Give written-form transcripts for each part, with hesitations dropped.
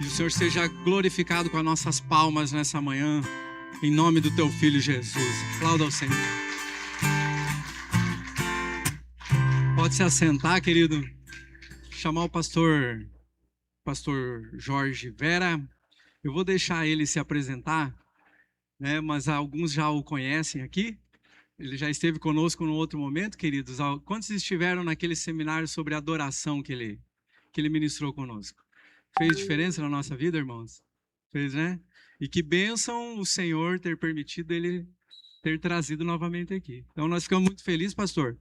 o Senhor seja glorificado com as nossas palmas nessa manhã, em nome do Teu Filho Jesus. Aplauda ao Senhor. Pode se assentar, querido. Chamar o pastor Jorge Vera. Eu vou deixar ele se apresentar, né? Mas alguns já o conhecem aqui. Ele já esteve conosco num outro momento, queridos. Quantos estiveram naquele seminário sobre adoração que ele ministrou conosco? Fez diferença na nossa vida, irmãos? Fez, né? E que bênção o Senhor ter permitido ele ter trazido novamente aqui. Então nós ficamos muito felizes, pastor.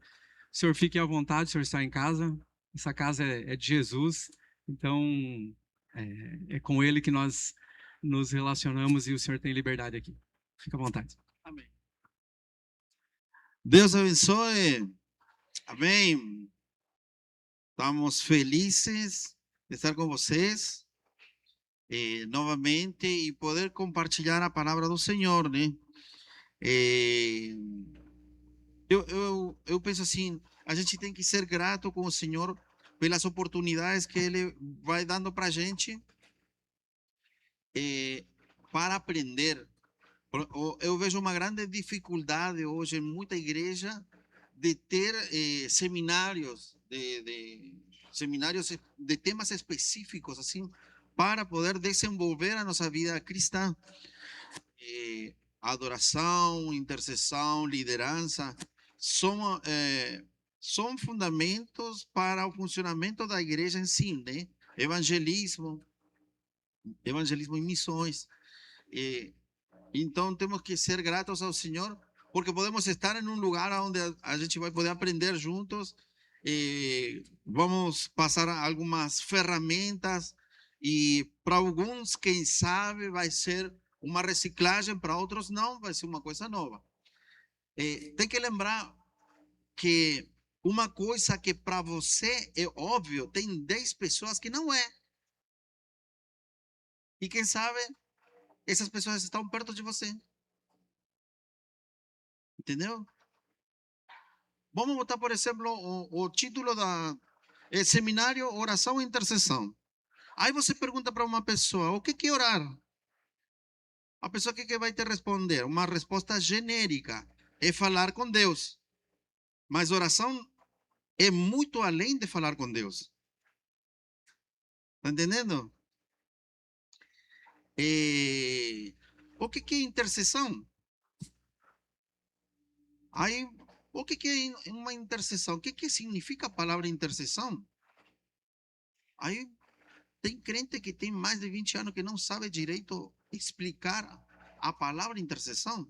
O senhor fique à vontade, o senhor está em casa. Essa casa é de Jesus. Então é com ele que nós nos relacionamos e o senhor tem liberdade aqui. Fique à vontade. Amém. Deus abençoe. Amém. Estamos felizes de estar com vocês novamente e poder compartilhar a palavra do Senhor, né? Eu penso assim, a gente tem que ser grato com o Senhor pelas oportunidades que Ele vai dando para a gente para aprender. Eu vejo uma grande dificuldade hoje em muita igreja de ter seminários seminários de temas específicos assim para poder desenvolver a nossa vida cristã. Adoração, intercessão, liderança são fundamentos para o funcionamento da igreja em si, né? Evangelismo e missões. Então temos que ser gratos ao Senhor, porque podemos estar em um lugar onde a gente vai poder aprender juntos, vamos passar algumas ferramentas e para alguns, quem sabe, vai ser uma reciclagem, para outros não, vai ser uma coisa nova. Tem que lembrar que uma coisa que para você é óbvio, tem 10 pessoas que não é. E quem sabe, essas pessoas estão perto de você. Entendeu? Vamos botar, por exemplo, o título da seminário Oração e Intercessão. Aí você pergunta para uma pessoa, o que é orar? A pessoa que vai te responder? Uma resposta genérica. É falar com Deus. Mas oração é muito além de falar com Deus. Está entendendo? O que é intercessão? Aí, o que é uma intercessão? O que significa a palavra intercessão? Aí, tem crente que tem mais de 20 anos que não sabe direito explicar a palavra intercessão.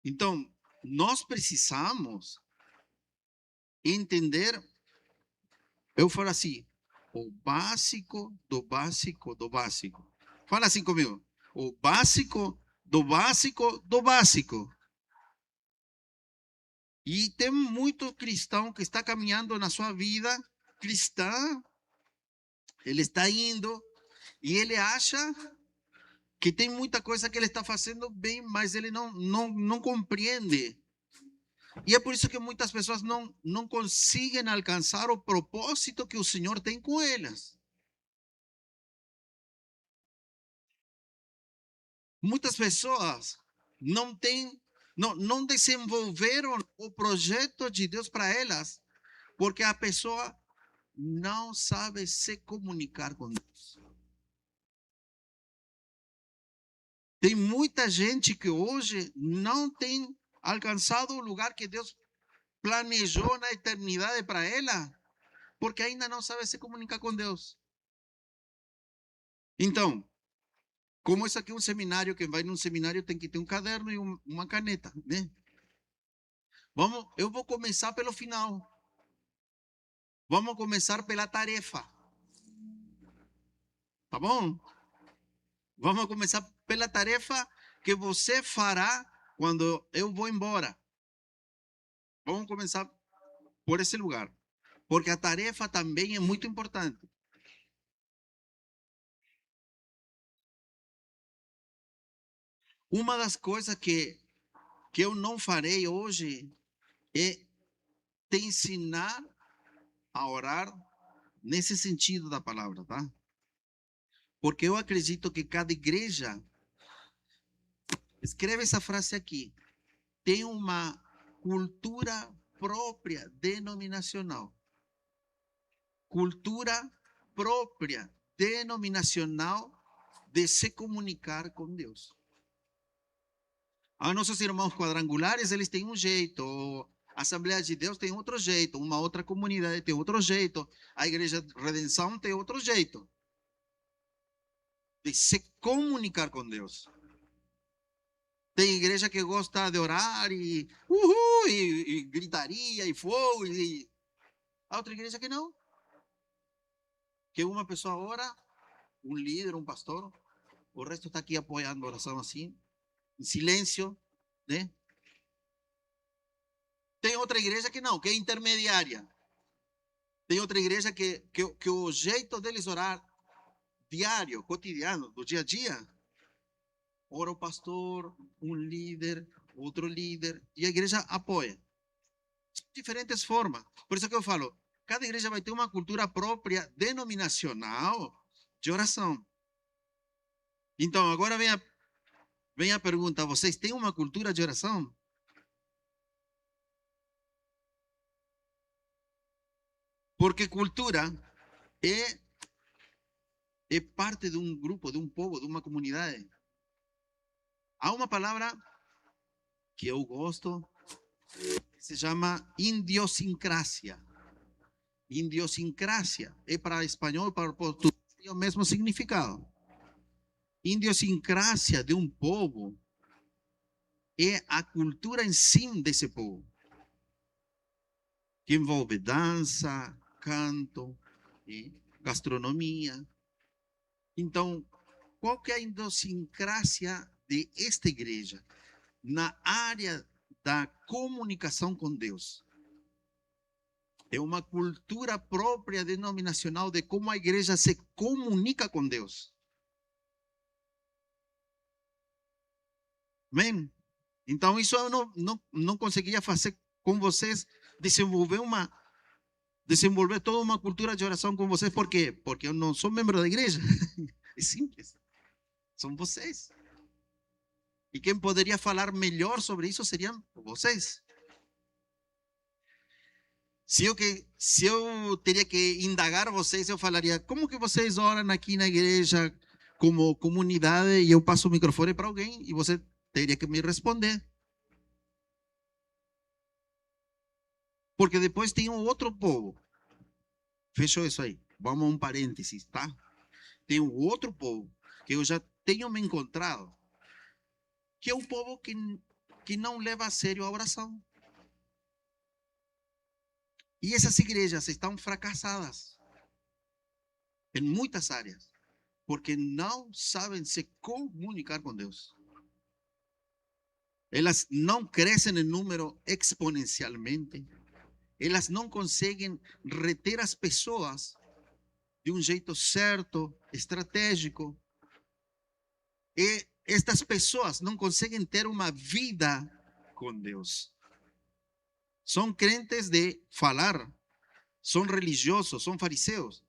Então, nós precisamos entender, eu falo assim, o básico do básico do básico. Fala assim comigo, o básico do básico do básico. E tem muito cristão que está caminhando na sua vida cristã, ele está indo e ele acha que tem muita coisa que ele está fazendo bem, mas ele não compreende. E é por isso que muitas pessoas não conseguem alcançar o propósito que o Senhor tem com elas. Muitas pessoas não desenvolveram o projeto de Deus para elas, porque a pessoa não sabe se comunicar com Deus. Tem muita gente que hoje não tem alcançado o lugar que Deus planejou na eternidade para ela, porque ainda não sabe se comunicar com Deus. Então, como isso aqui é um seminário, quem vai num seminário tem que ter um caderno e uma caneta, né? Eu vou começar pelo final. Vamos começar pela tarefa. Tá bom? Vamos começar pela tarefa que você fará quando eu vou embora. Vamos começar por esse lugar, porque a tarefa também é muito importante. Uma das coisas que eu não farei hoje é te ensinar a orar nesse sentido da palavra, tá? Porque eu acredito que cada igreja, escreve essa frase aqui, tem uma cultura própria denominacional. Cultura própria denominacional de se comunicar com Deus. A nossos irmãos quadrangulares, eles têm um jeito, a Assembleia de Deus tem outro jeito, uma outra comunidade tem outro jeito, a Igreja de Redenção tem outro jeito de se comunicar com Deus. Tem igreja que gosta de orar e uhul, e gritaria e fogo, e a outra igreja que não. Que uma pessoa ora, um líder, um pastor, o resto está aqui apoiando a oração assim, em silêncio, né? Tem outra igreja que não, que é intermediária. Tem outra igreja que o jeito deles orar diário, cotidiano, do dia a dia, ora o pastor, um líder, outro líder, e a igreja apoia. Diferentes formas. Por isso que eu falo, cada igreja vai ter uma cultura própria denominacional de oração. Então, agora vem a pergunta, vocês têm uma cultura de oração? Porque cultura é parte de um grupo, de um povo, de uma comunidade. Há uma palavra que eu gosto, que se chama idiosincrasia. Idiosincrasia é para espanhol e para português tem o mesmo significado. Idiosincrasia de um povo é a cultura em si desse povo, que envolve dança, canto, gastronomia. Então, qual que é a idiosincrasia de esta igreja na área da comunicação com Deus? É uma cultura própria denominacional de como a igreja se comunica com Deus. Amém? Então, isso eu não conseguia fazer com vocês, desenvolver toda uma cultura de oração com vocês. Por quê? Porque eu não sou membro da igreja. É simples. São vocês. E quem poderia falar melhor sobre isso seriam vocês. Se eu teria que indagar vocês, eu falaria, como que vocês oram aqui na igreja como comunidade e eu passo o microfone para alguém e você teria que me responder. Porque depois tem um outro povo. Fechou isso aí. Vamos a um parênteses, tá? Tem um outro povo que eu já tenho me encontrado, que é um povo que não leva a sério a oração. E essas igrejas estão fracassadas em muitas áreas, porque não sabem se comunicar com Deus. Elas não crescem em número exponencialmente. Elas não conseguem reter as pessoas de um jeito certo, estratégico. E estas pessoas não conseguem ter uma vida com Deus. São crentes de falar, são religiosos, são fariseus.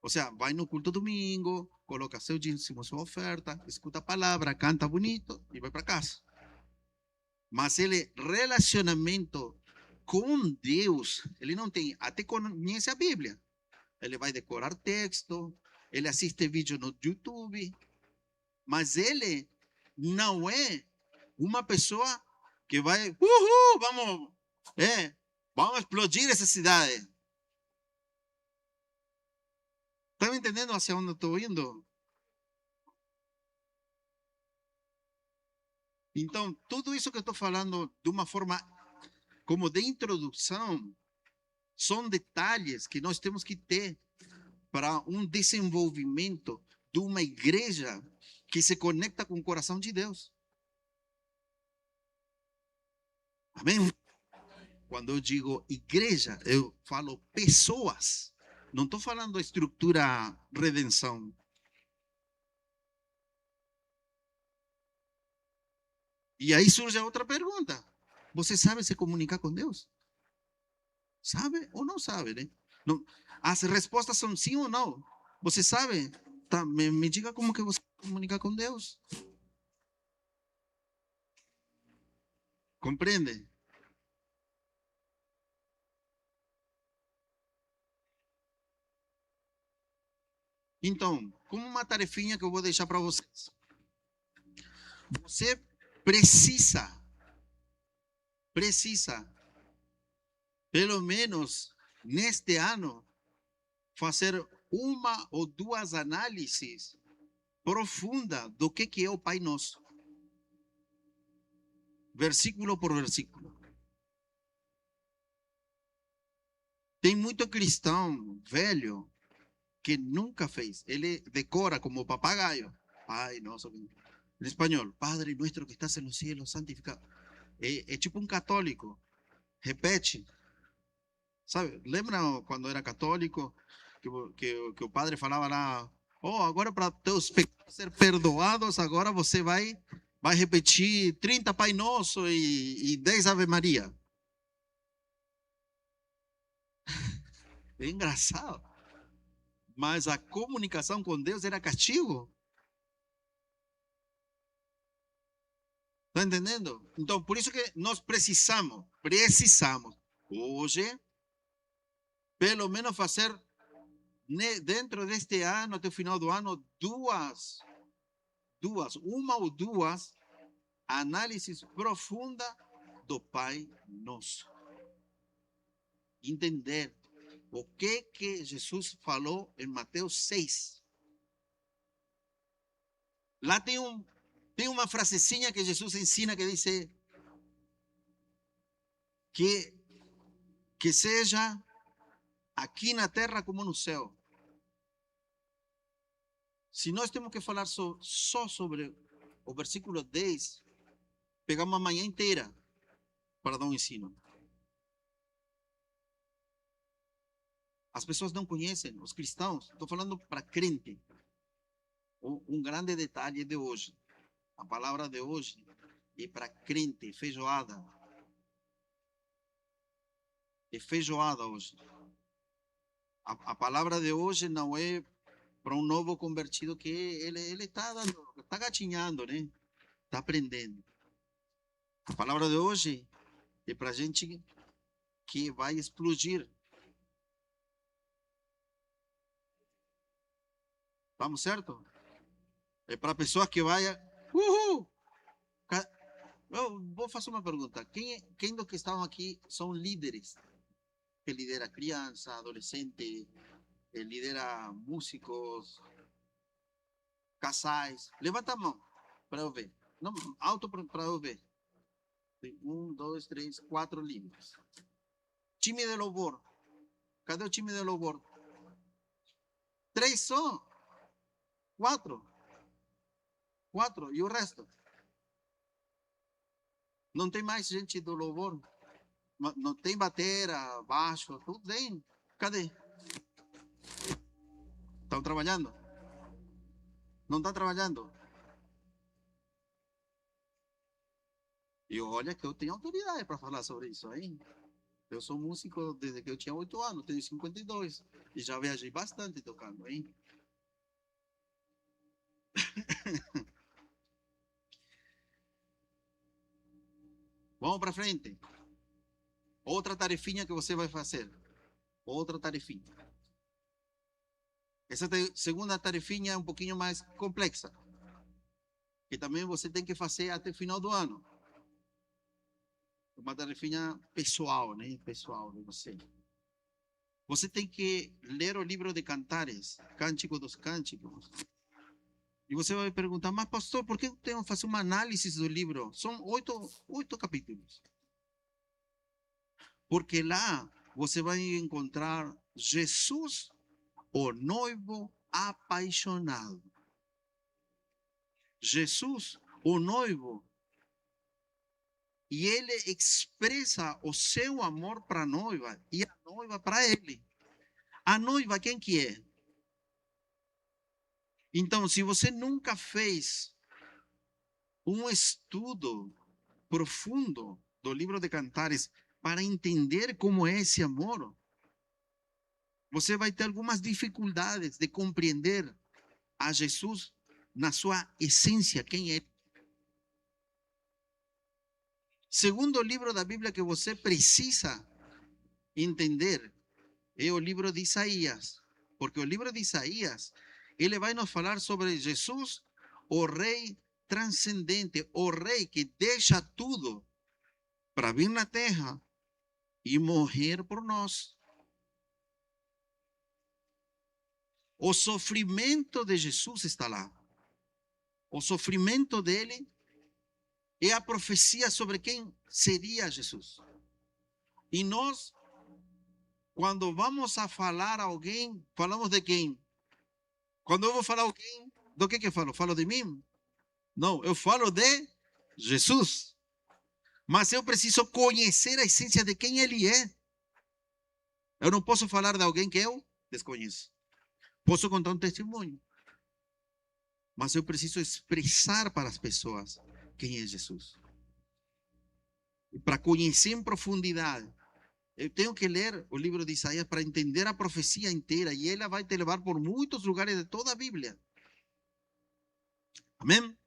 Ou seja, vai no culto domingo, coloca seu dízimo, sua oferta, escuta a palavra, canta bonito e vai para casa. Mas ele, relacionamento com Deus, ele não tem, até conhece a Bíblia. Ele vai decorar texto, ele assiste vídeo no YouTube, mas ele não é uma pessoa que vai, vamos explodir essa cidade. Estão entendendo hacia onde eu estou indo? Então, tudo isso que eu estou falando de uma forma como de introdução, são detalhes que nós temos que ter para um desenvolvimento de uma igreja que se conecta com o coração de Deus. Amém? Quando eu digo igreja, eu falo pessoas. Não estou falando estrutura redenção. E aí surge a outra pergunta. Você sabe se comunicar com Deus? Sabe ou não sabe, né? Não, as respostas são sim ou não. Você sabe? Tá, me diga como que você comunica com Deus. Compreende? Então, como uma tarefinha que eu vou deixar para vocês. Você precisa, pelo menos neste ano, fazer uma ou duas análises profundas do que é o Pai Nosso. Versículo por versículo. Tem muito cristão velho que nunca fez. Ele decora como papagaio. Pai Nosso. Em espanhol, Padre Nuestro que estás en los cielos, santificado. É tipo um católico. Repete. Sabe? Lembra quando era católico que o padre falava lá, oh, agora para teus pecados ser perdoados, agora você vai repetir 30 Pai Nosso e 10 Ave Maria. É engraçado. Mas a comunicação com Deus era castigo. Está entendendo? Então, por isso que nós precisamos, hoje, pelo menos fazer dentro deste ano, até o final do ano, uma ou duas análises profundas do Pai Nosso. Entender o que Jesus falou em Mateus 6. Lá tem uma frasezinha que Jesus ensina que diz que seja aqui na terra como no céu. Se nós temos que falar só sobre o versículo 10, pegamos a manhã inteira para dar um ensino. As pessoas não conhecem, os cristãos, estou falando para crente. Um grande detalhe de hoje, a palavra de hoje é para crente, feijoada. É feijoada hoje. A palavra de hoje não é para um novo convertido que ele está gatinhando, né? Está aprendendo. A palavra de hoje é para gente que vai explodir. Vamos certo? É para a pessoa que vai. Uhul! Eu vou fazer uma pergunta. Quem dos que estão aqui são líderes? Que lidera criança, adolescente, lidera músicos, casais. Levanta a mão para eu ver. Não, alto para eu ver. Tem 1, 2, 3, 4 líderes. Time de louvor. Cadê o time de louvor? 3 só. 4. E o resto? Não tem mais gente do louvor? Não tem batera, baixo, tudo bem. Cadê? Estão trabalhando? Não estão trabalhando? E olha que eu tenho autoridade para falar sobre isso aí. Eu sou músico desde que eu tinha 8 anos, tenho 52. E já viajei bastante tocando, hein? Vamos para frente. Outra tarefinha que você vai fazer. Outra tarefinha. Essa segunda tarefinha é um pouquinho mais complexa. Que também você tem que fazer até o final do ano. Uma tarefinha pessoal, né? Pessoal de você. Você tem que ler o livro de Cantares, Cântico dos Cânticos. E você vai perguntar, mas pastor, por que eu tenho que fazer uma análise do livro? São 8 capítulos. Porque lá você vai encontrar Jesus, o noivo apaixonado. Jesus, o noivo. E ele expressa o seu amor para a noiva e a noiva para ele. A noiva, quem que é? Então, se você nunca fez um estudo profundo do livro de Cantares para entender como é esse amor, você vai ter algumas dificuldades de compreender a Jesus na sua essência, quem é. Segundo livro da Bíblia que você precisa entender é o livro de Isaías, porque o livro de Isaías, ele vai nos falar sobre Jesus, o rei transcendente, o rei que deixa tudo para vir na terra e morrer por nós. O sofrimento de Jesus está lá. O sofrimento dele é a profecia sobre quem seria Jesus. E nós, quando vamos a falar a alguém, falamos de quem? Quando eu vou falar a alguém, do que eu falo? Falo de mim? Não, eu falo de Jesus. Mas eu preciso conhecer a essência de quem ele é. Eu não posso falar de alguém que eu desconheço. Posso contar um testemunho, mas eu preciso expressar para as pessoas quem é Jesus. E para conhecer em profundidade, eu tenho que ler o livro de Isaías para entender a profecia inteira, e ela vai te levar por muitos lugares de toda a Bíblia. Amém?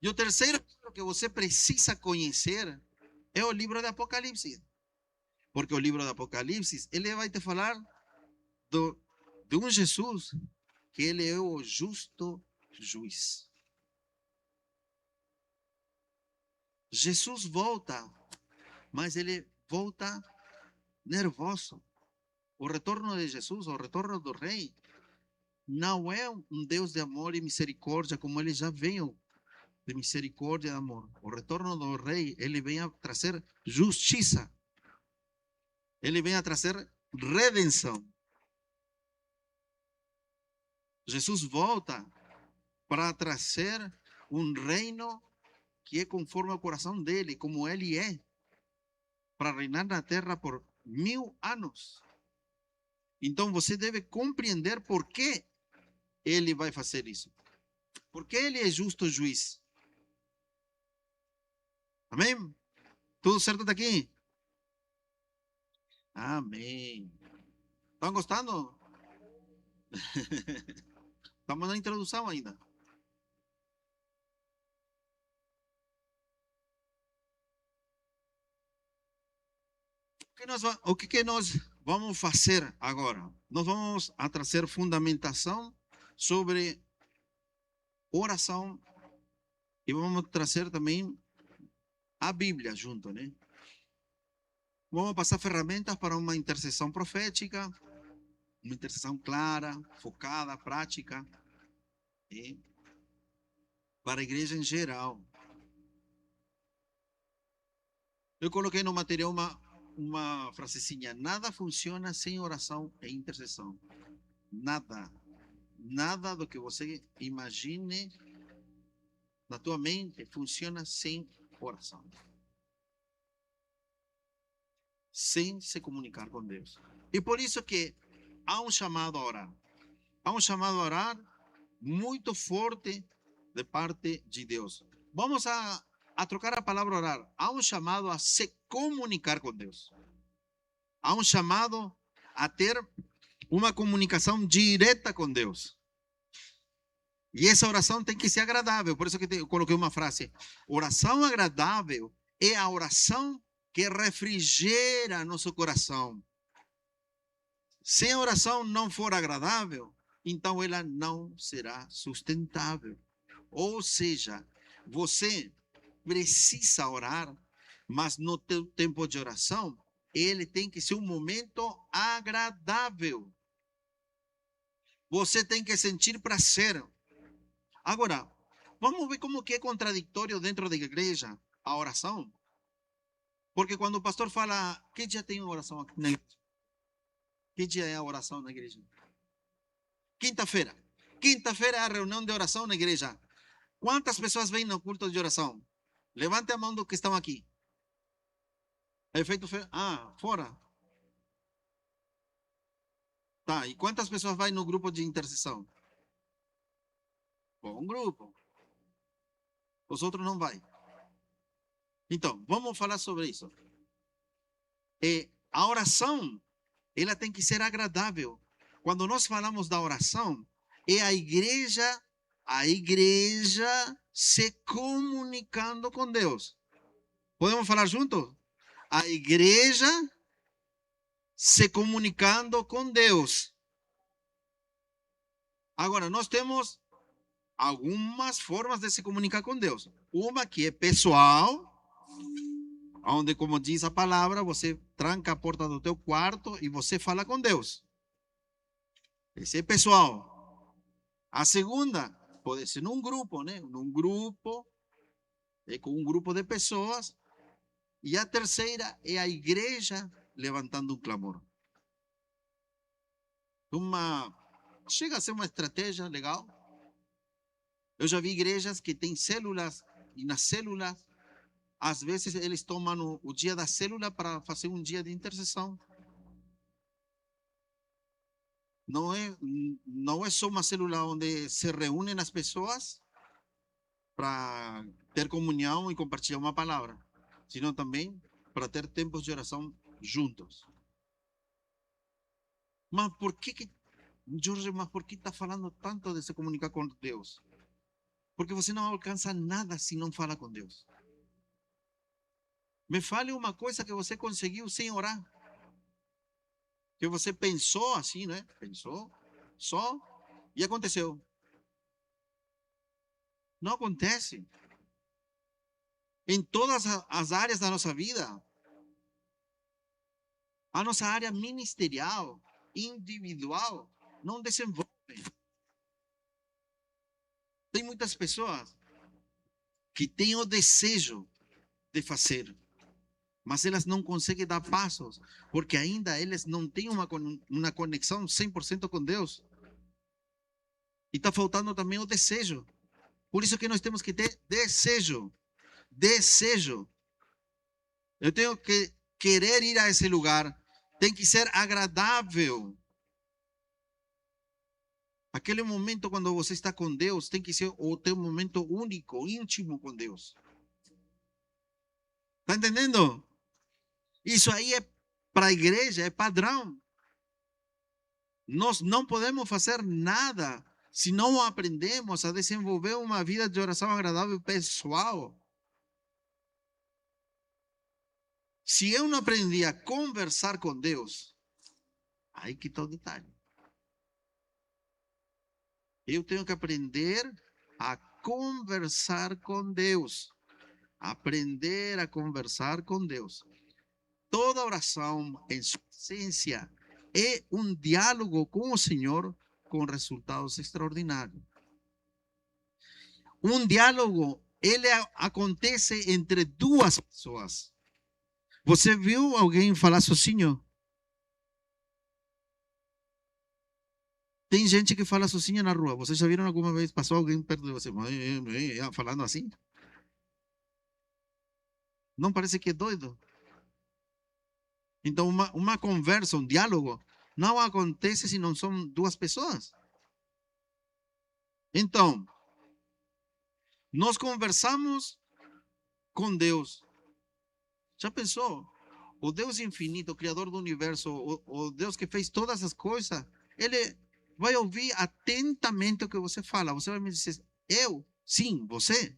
E o terceiro livro que você precisa conhecer é o livro de Apocalipse. Porque o livro de Apocalipse, ele vai te falar de um Jesus que ele é o justo juiz. Jesus volta, mas ele volta nervoso. O retorno de Jesus, o retorno do rei, não é um Deus de amor e misericórdia como ele já veio de misericórdia e amor. O retorno do rei, ele vem a trazer justiça. Ele vem a trazer redenção. Jesus volta para trazer um reino que é conforme ao coração dele, como ele é, para reinar na terra por 1000 anos. Então você deve compreender por que ele vai fazer isso. Porque ele é justo juiz. Amém? Tudo certo daqui? Amém. Estão gostando? Estamos na introdução ainda. O que nós vamos fazer agora? Nós vamos a trazer fundamentação sobre oração e vamos trazer também a Bíblia junto, né? Vamos passar ferramentas para uma intercessão profética, uma intercessão clara, focada, prática, e para a igreja em geral. Eu coloquei no material uma frasezinha: nada funciona sem oração e intercessão. Nada. Nada do que você imagine na tua mente funciona sem oração. Sem se comunicar com Deus. E por isso que há um chamado a orar. Há um chamado a orar muito forte de parte de Deus. Vamos a trocar a palavra orar. Há um chamado a se comunicar com Deus. Há um chamado a ter uma comunicação direta com Deus. E essa oração tem que ser agradável. Por isso que eu coloquei uma frase: oração agradável é a oração que refrigera nosso coração. Se a oração não for agradável, então ela não será sustentável. Ou seja, você precisa orar, mas no teu tempo de oração, ele tem que ser um momento agradável. Você tem que sentir prazer. Agora, vamos ver como que é contraditório dentro da igreja a oração. Porque quando o pastor fala, que dia tem oração aqui na igreja? Que dia é a oração na igreja? Quinta-feira. Quinta-feira é a reunião de oração na igreja. Quantas pessoas vêm no culto de oração? Levante a mão do que estão aqui. Efeito fora. Tá, e quantas pessoas vão no grupo de intercessão? Bom, um grupo. Os outros não vão. Então, vamos falar sobre isso. A oração, ela tem que ser agradável. Quando nós falamos da oração, é a igreja se comunicando com Deus. Podemos falar juntos? A igreja se comunicando com Deus. Agora, nós temos algumas formas de se comunicar com Deus. Uma que é pessoal, onde, como diz a palavra, você tranca a porta do teu quarto e você fala com Deus. Esse é pessoal. A segunda pode ser num grupo, né? Num grupo, com um grupo de pessoas. E a terceira é a igreja levantando um clamor. Chega a ser uma estratégia legal. Eu já vi igrejas que têm células, e nas células, às vezes eles tomam o dia da célula para fazer um dia de intercessão. Não é só uma célula onde se reúnem as pessoas para ter comunhão e compartilhar uma palavra, sino também para ter tempos de oração juntos. Mas Jorge, por que está falando tanto de se comunicar com Deus? Porque você não alcança nada se não fala com Deus. Me fale uma coisa que você conseguiu sem orar. Que você pensou assim, né? Pensou só e aconteceu. Não acontece. Em todas as áreas da nossa vida. A nossa área ministerial, individual, não desenvolve. Tem muitas pessoas que têm o desejo de fazer, mas elas não conseguem dar passos, porque ainda eles não têm uma conexão 100% com Deus. E está faltando também o desejo. Por isso que nós temos que ter desejo. Desejo. Eu tenho que querer ir a esse lugar. Tem que ser agradável. Aquele momento quando você está com Deus tem que ser o teu momento único, íntimo com Deus. Está entendendo? Isso aí é para a igreja, é padrão. Nós não podemos fazer nada se não aprendemos a desenvolver uma vida de oração agradável pessoal. Se eu não aprendi a conversar com Deus, aí que está o detalhe. Eu tenho que aprender a conversar com Deus. Aprender a conversar com Deus. Toda oração, em sua essência, é um diálogo com o Senhor com resultados extraordinários. Um diálogo, ele acontece entre duas pessoas. Você viu alguém falar sozinho? Tem gente que fala sozinha na rua. Vocês já viram alguma vez? Passou alguém perto de você falando assim? Não parece que é doido? Então, uma conversa, um diálogo, não acontece se não são duas pessoas. Então, nós conversamos com Deus. Já pensou? O Deus infinito, o Criador do universo, o Deus que fez todas as coisas, Ele vai ouvir atentamente o que você fala. Você vai me dizer, eu? Sim, você?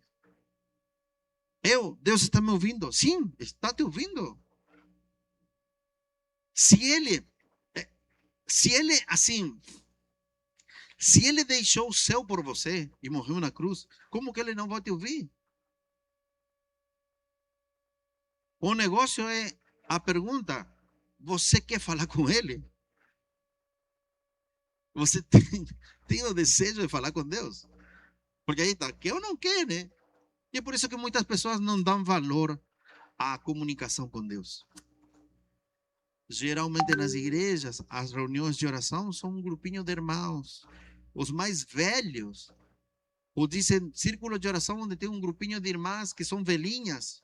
Eu? Deus está me ouvindo? Sim, está te ouvindo. Se ele deixou o céu por você e morreu na cruz, como que ele não vai te ouvir? O negócio é a pergunta, você quer falar com ele? Você tem o desejo de falar com Deus? Porque aí está, quer ou não quer, né? E é por isso que muitas pessoas não dão valor à comunicação com Deus. Geralmente nas igrejas, as reuniões de oração são um grupinho de irmãos. Os mais velhos, ou dizem círculo de oração onde tem um grupinho de irmãs que são velhinhas.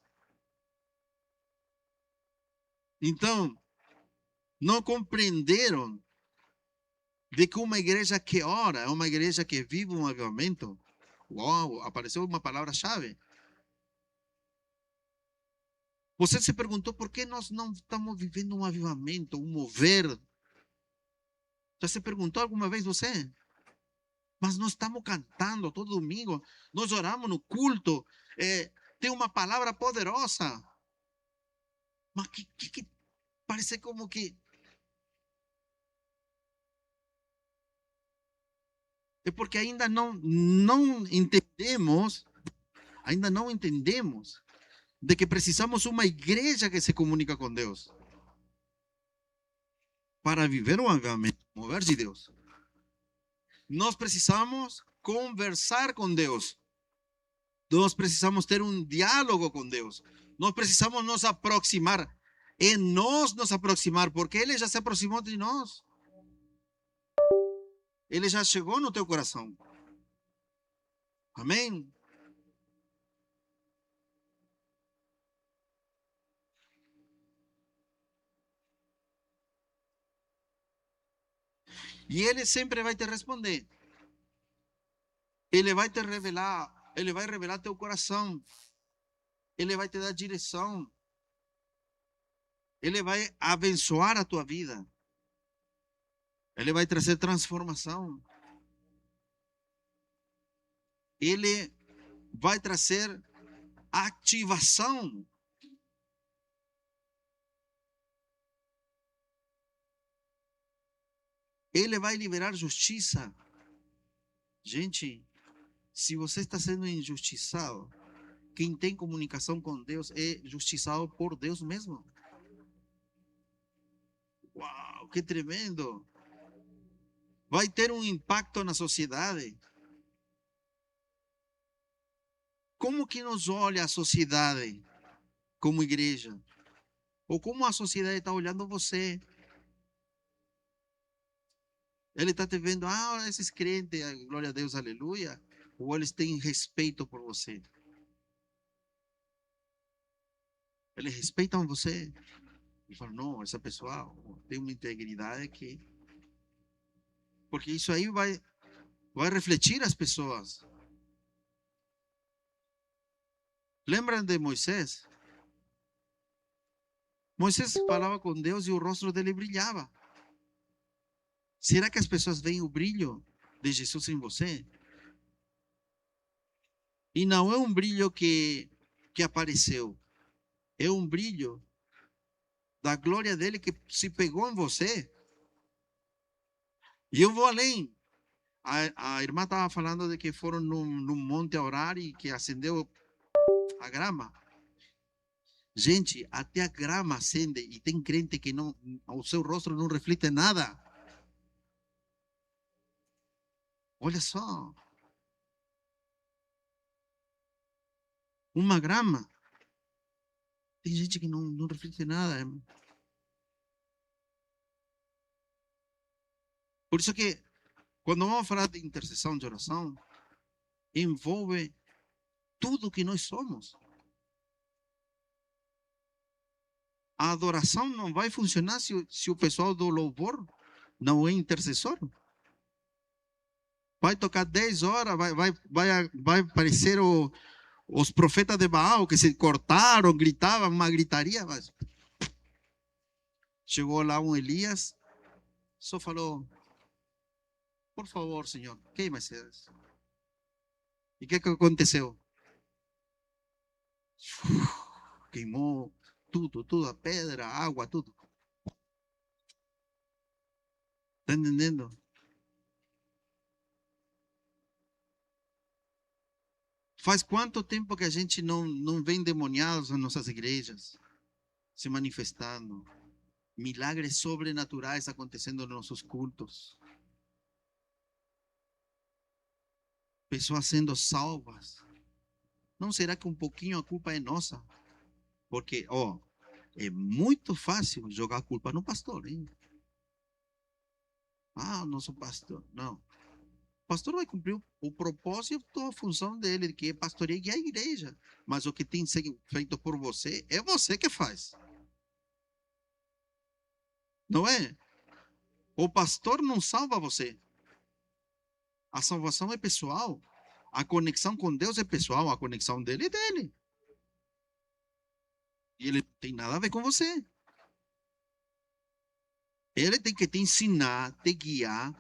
Então, não compreenderam de que uma igreja que ora é uma igreja que vive um avivamento. Uau, apareceu uma palavra-chave. Você se perguntou por que nós não estamos vivendo um avivamento, um mover? Já se perguntou alguma vez você? Mas nós estamos cantando todo domingo, nós oramos no culto, tem uma palavra poderosa. Mas que parece como que é porque ainda não entendemos de que precisamos uma igreja que se comunica com Deus para viver o avivamento, mover de Deus. Nós precisamos conversar com Deus. Nós precisamos ter um diálogo com Deus. Nós precisamos nos aproximar. É nós nos aproximar, porque Ele já se aproximou de nós. Ele já chegou no teu coração. Amém? E Ele sempre vai te responder. Ele vai te revelar. Ele vai revelar teu coração. Ele vai te dar direção. Ele vai abençoar a tua vida. Ele vai trazer transformação. Ele vai trazer ativação. Ele vai liberar justiça. Gente, se você está sendo injustiçado, quem tem comunicação com Deus é justiçado por Deus mesmo. Uau, que tremendo! Vai ter um impacto na sociedade. Como que nos olha a sociedade como igreja? Ou como a sociedade está olhando você? Ele está te vendo, esses crentes, glória a Deus, aleluia. Ou eles têm respeito por você? Eles respeitam você? E falam, não, essa pessoa tem uma integridade que... Porque isso aí vai refletir as pessoas. Lembram de Moisés? Moisés falava com Deus e o rosto dele brilhava. Será que as pessoas veem o brilho de Jesus em você? E não é um brilho que apareceu. É um brilho da glória dele que se pegou em você. E eu vou além. A irmã estava falando de que foram num monte a orar e que acendeu a grama. Gente, até a grama acende e tem crente que não, o seu rosto não reflete nada. Olha só. Uma grama. Tem gente que não reflete nada. Por isso que, quando vamos falar de intercessão, de oração, envolve tudo que nós somos. A adoração não vai funcionar se o pessoal do louvor não é intercessor. Vai tocar 10 horas, vai aparecer os profetas de Baal que se cortaram, gritavam, uma gritaria. Mas... Chegou lá um Elias, só falou, por favor, Senhor, queima esses. E o que aconteceu? Queimou tudo, a pedra, a água, tudo. Está entendendo? Faz quanto tempo que a gente não vê endemoniados nas nossas igrejas se manifestando? Milagres sobrenaturais acontecendo nos nossos cultos. Pessoas sendo salvas. Não será que um pouquinho a culpa é nossa? Porque, é muito fácil jogar a culpa no pastor, hein? Nosso pastor. Não. O pastor vai cumprir o propósito, a função dele, que é pastorear a igreja. Mas o que tem que ser feito por você, é você que faz. Não é? O pastor não salva você. A salvação é pessoal. A conexão com Deus é pessoal. A conexão dele é dele. E ele não tem nada a ver com você. Ele tem que te ensinar, te guiar,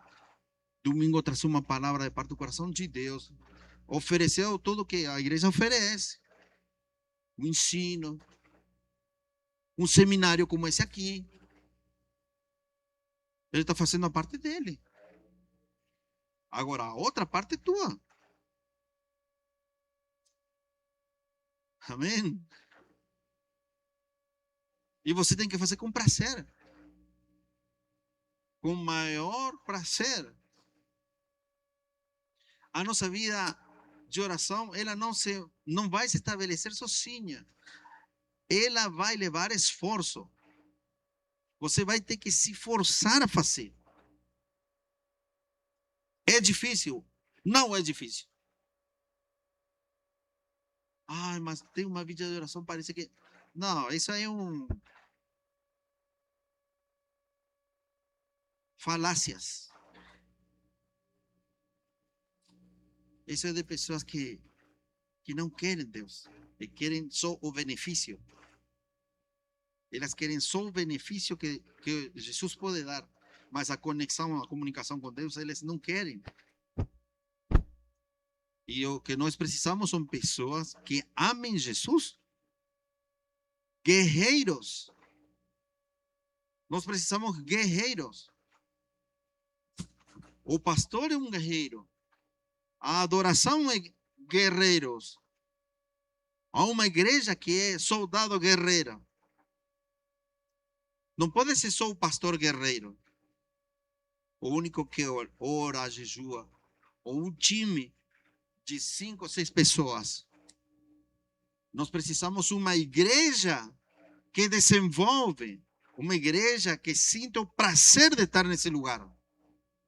Domingo traz uma palavra de parte do coração de Deus. Ofereceu tudo que a igreja oferece. Um ensino, um seminário como esse aqui. Ele está fazendo a parte dele. Agora, a outra parte é tua. Amém? E você tem que fazer com prazer. Com maior prazer. A nossa vida de oração, ela não vai se estabelecer sozinha. Ela vai levar esforço. Você vai ter que se forçar a fazer. É difícil? Não é difícil. Ai, mas tem uma vida de oração, parece que... Não, isso aí é falácias. Isso é de pessoas que não querem Deus. Que querem só o benefício. Elas querem só o benefício que Jesus pode dar. Mas a conexão, a comunicação com Deus, eles não querem. E o que nós precisamos são pessoas que amem Jesus. Guerreiros. Nós precisamos guerreiros. O pastor é um guerreiro. A adoração é guerreiros. Há uma igreja que é soldado guerreiro. Não pode ser só o pastor guerreiro. O único que ora, jejua. Ou um time de 5 ou 6 pessoas. Nós precisamos uma igreja que desenvolve. Uma igreja que sinta o prazer de estar nesse lugar.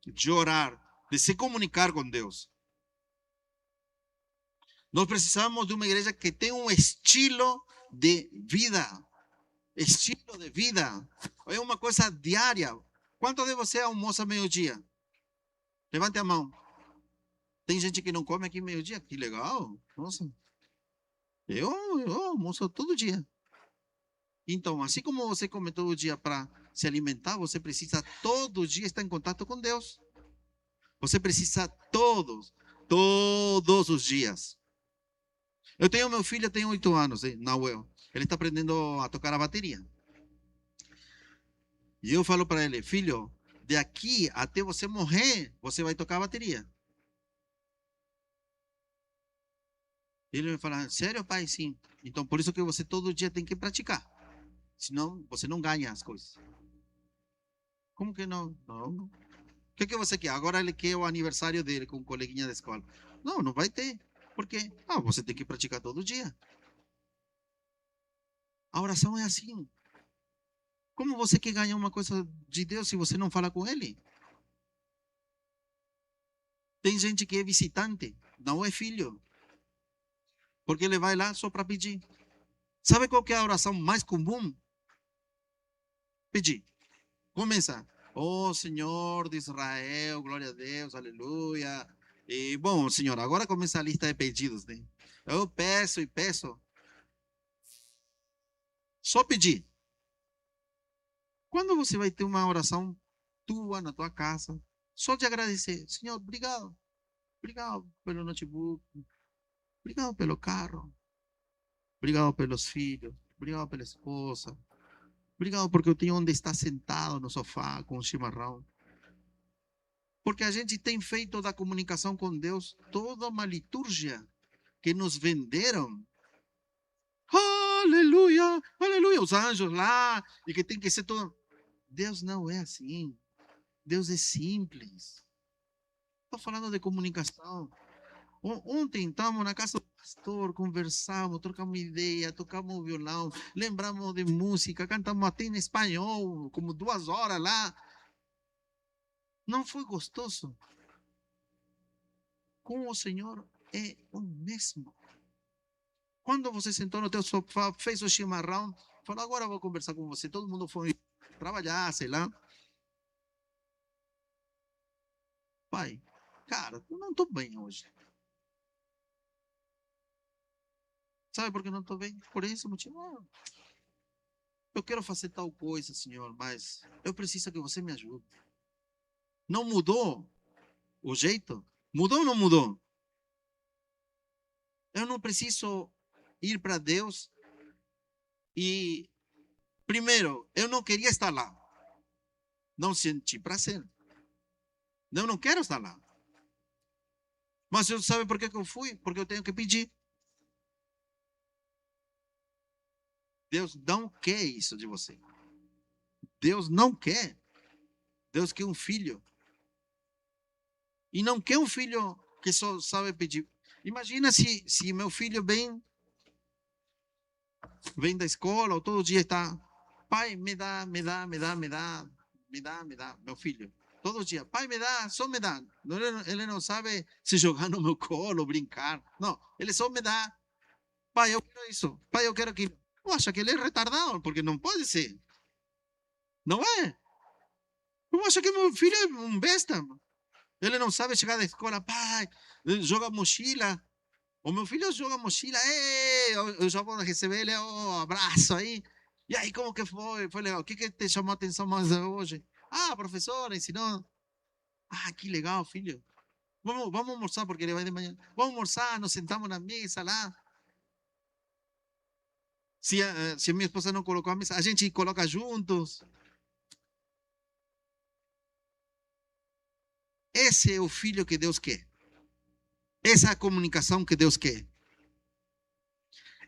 De orar. De se comunicar com Deus. Nós precisamos de uma igreja que tenha um estilo de vida. Estilo de vida. É uma coisa diária. Quanto de você almoça meio-dia? Levante a mão. Tem gente que não come aqui meio-dia? Que legal. Nossa. Eu almoço todo dia. Então, assim como você come todo dia para se alimentar, você precisa todo dia estar em contato com Deus. Você precisa todos os dias. Eu tenho meu filho, tem 8 anos, na UEL. Ele está aprendendo a tocar a bateria. E eu falo para ele, filho, de aqui até você morrer, você vai tocar a bateria. Ele vai falar, sério, pai? Sim. Então, por isso que você todo dia tem que praticar. Senão, você não ganha as coisas. Como que não? Não. O que você quer? Agora ele quer o aniversário dele com um coleguinha da escola. Não, não vai ter. Por quê? Ah, você tem que praticar todo dia. A oração é assim. Como você quer ganhar uma coisa de Deus se você não fala com Ele? Tem gente que é visitante, não é filho. Porque ele vai lá só para pedir. Sabe qual que é a oração mais comum? Pedir. Começa. Oh, Senhor de Israel, glória a Deus, aleluia. E, bom, Senhor, agora começa a lista de pedidos, né? Eu peço e peço. Só pedir. Quando você vai ter uma oração tua, na tua casa, só de agradecer. Senhor, obrigado. Obrigado pelo notebook. Obrigado pelo carro. Obrigado pelos filhos. Obrigado pela esposa. Obrigado porque eu tenho onde estar sentado no sofá com o chimarrão. Porque a gente tem feito da comunicação com Deus toda uma liturgia que nos venderam. Aleluia, aleluia. Os anjos lá, e que tem que ser todo. Deus não é assim. Deus é simples. Estou falando de comunicação. Ontem estávamos na casa do pastor, conversamos, trocamos ideia, tocamos violão, lembramos de música, cantamos até em espanhol, como 2 horas lá. Não foi gostoso? Com o Senhor é o mesmo. Quando você sentou no teu sofá, fez o chimarrão, falou, agora eu vou conversar com você. Todo mundo foi trabalhar, sei lá. Pai, cara, eu não estou bem hoje. Sabe por que não estou bem? Por esse motivo. Eu quero fazer tal coisa, Senhor, mas eu preciso que você me ajude. Não mudou? o jeito? Mudou ou não mudou? Eu não preciso ir para Deus e, primeiro, eu não queria estar lá. Não senti prazer. Eu não quero estar lá. Mas você sabe por que eu fui? Porque eu tenho que pedir. Deus não quer isso de você. Deus não quer. Deus quer um filho. E não quer um filho que só sabe pedir. Imagina se meu filho vem da escola ou todo dia está, pai, me dá, meu filho. Todo dia, pai, me dá, só me dá. Ele não sabe se jogar no meu colo, brincar. Não, ele só me dá. Pai, eu quero isso. Pai, eu quero aquilo. Eu acho que ele é retardado, porque não pode ser. Não é? Eu acho que meu filho é um besta. Ele não sabe chegar da escola, pai, joga mochila. O meu filho joga mochila, eu já vou receber ele, abraço aí. E aí, como que foi? Foi legal. O que te chamou a atenção mais hoje? Ah, professora, ensinou. Ah, que legal, filho. Vamos almoçar, porque ele vai de manhã. Vamos almoçar, nos sentamos na mesa lá. Se a minha esposa não colocou a mesa, a gente coloca juntos. Esse é o filho que Deus quer. Essa é a comunicação que Deus quer.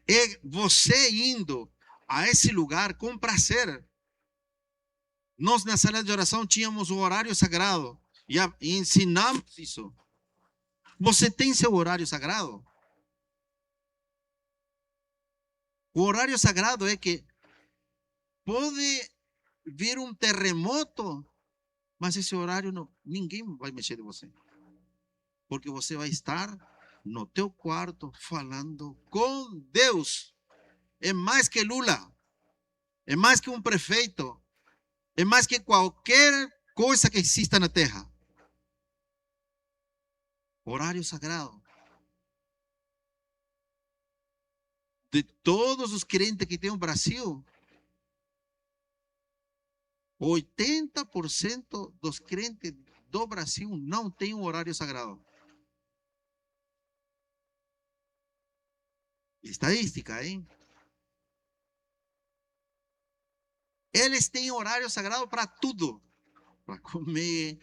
É você indo a esse lugar com prazer. Nós na sala de oração tínhamos um horário sagrado e ensinamos isso. Você tem seu horário sagrado? O horário sagrado é que pode vir um terremoto, mas esse horário não, ninguém vai mexer de você. Porque você vai estar no teu quarto falando com Deus. É mais que Lula, é mais que um prefeito, é mais que qualquer coisa que exista na terra. Horário sagrado. De todos os crentes que tem no Brasil, 80% dos crentes do Brasil não tem um horário sagrado. Estadística, hein? Eles têm horário sagrado para tudo. Para comer,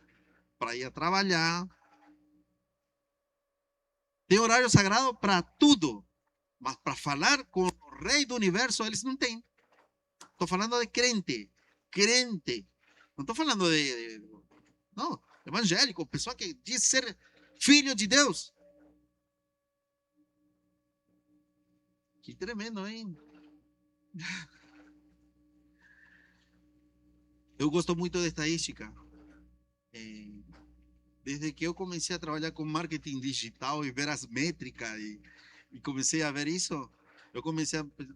para ir a trabalhar. Tem horário sagrado para tudo. Mas para falar com o rei do universo, eles não têm. Estou falando de crente. Crente. Não estou falando não, evangélico. Pessoa que diz ser filho de Deus. Que tremendo, hein? Eu gosto muito de estadística. Desde que eu comecei a trabalhar com marketing digital e ver as métricas e comecei a ver isso, eu comecei a pensar,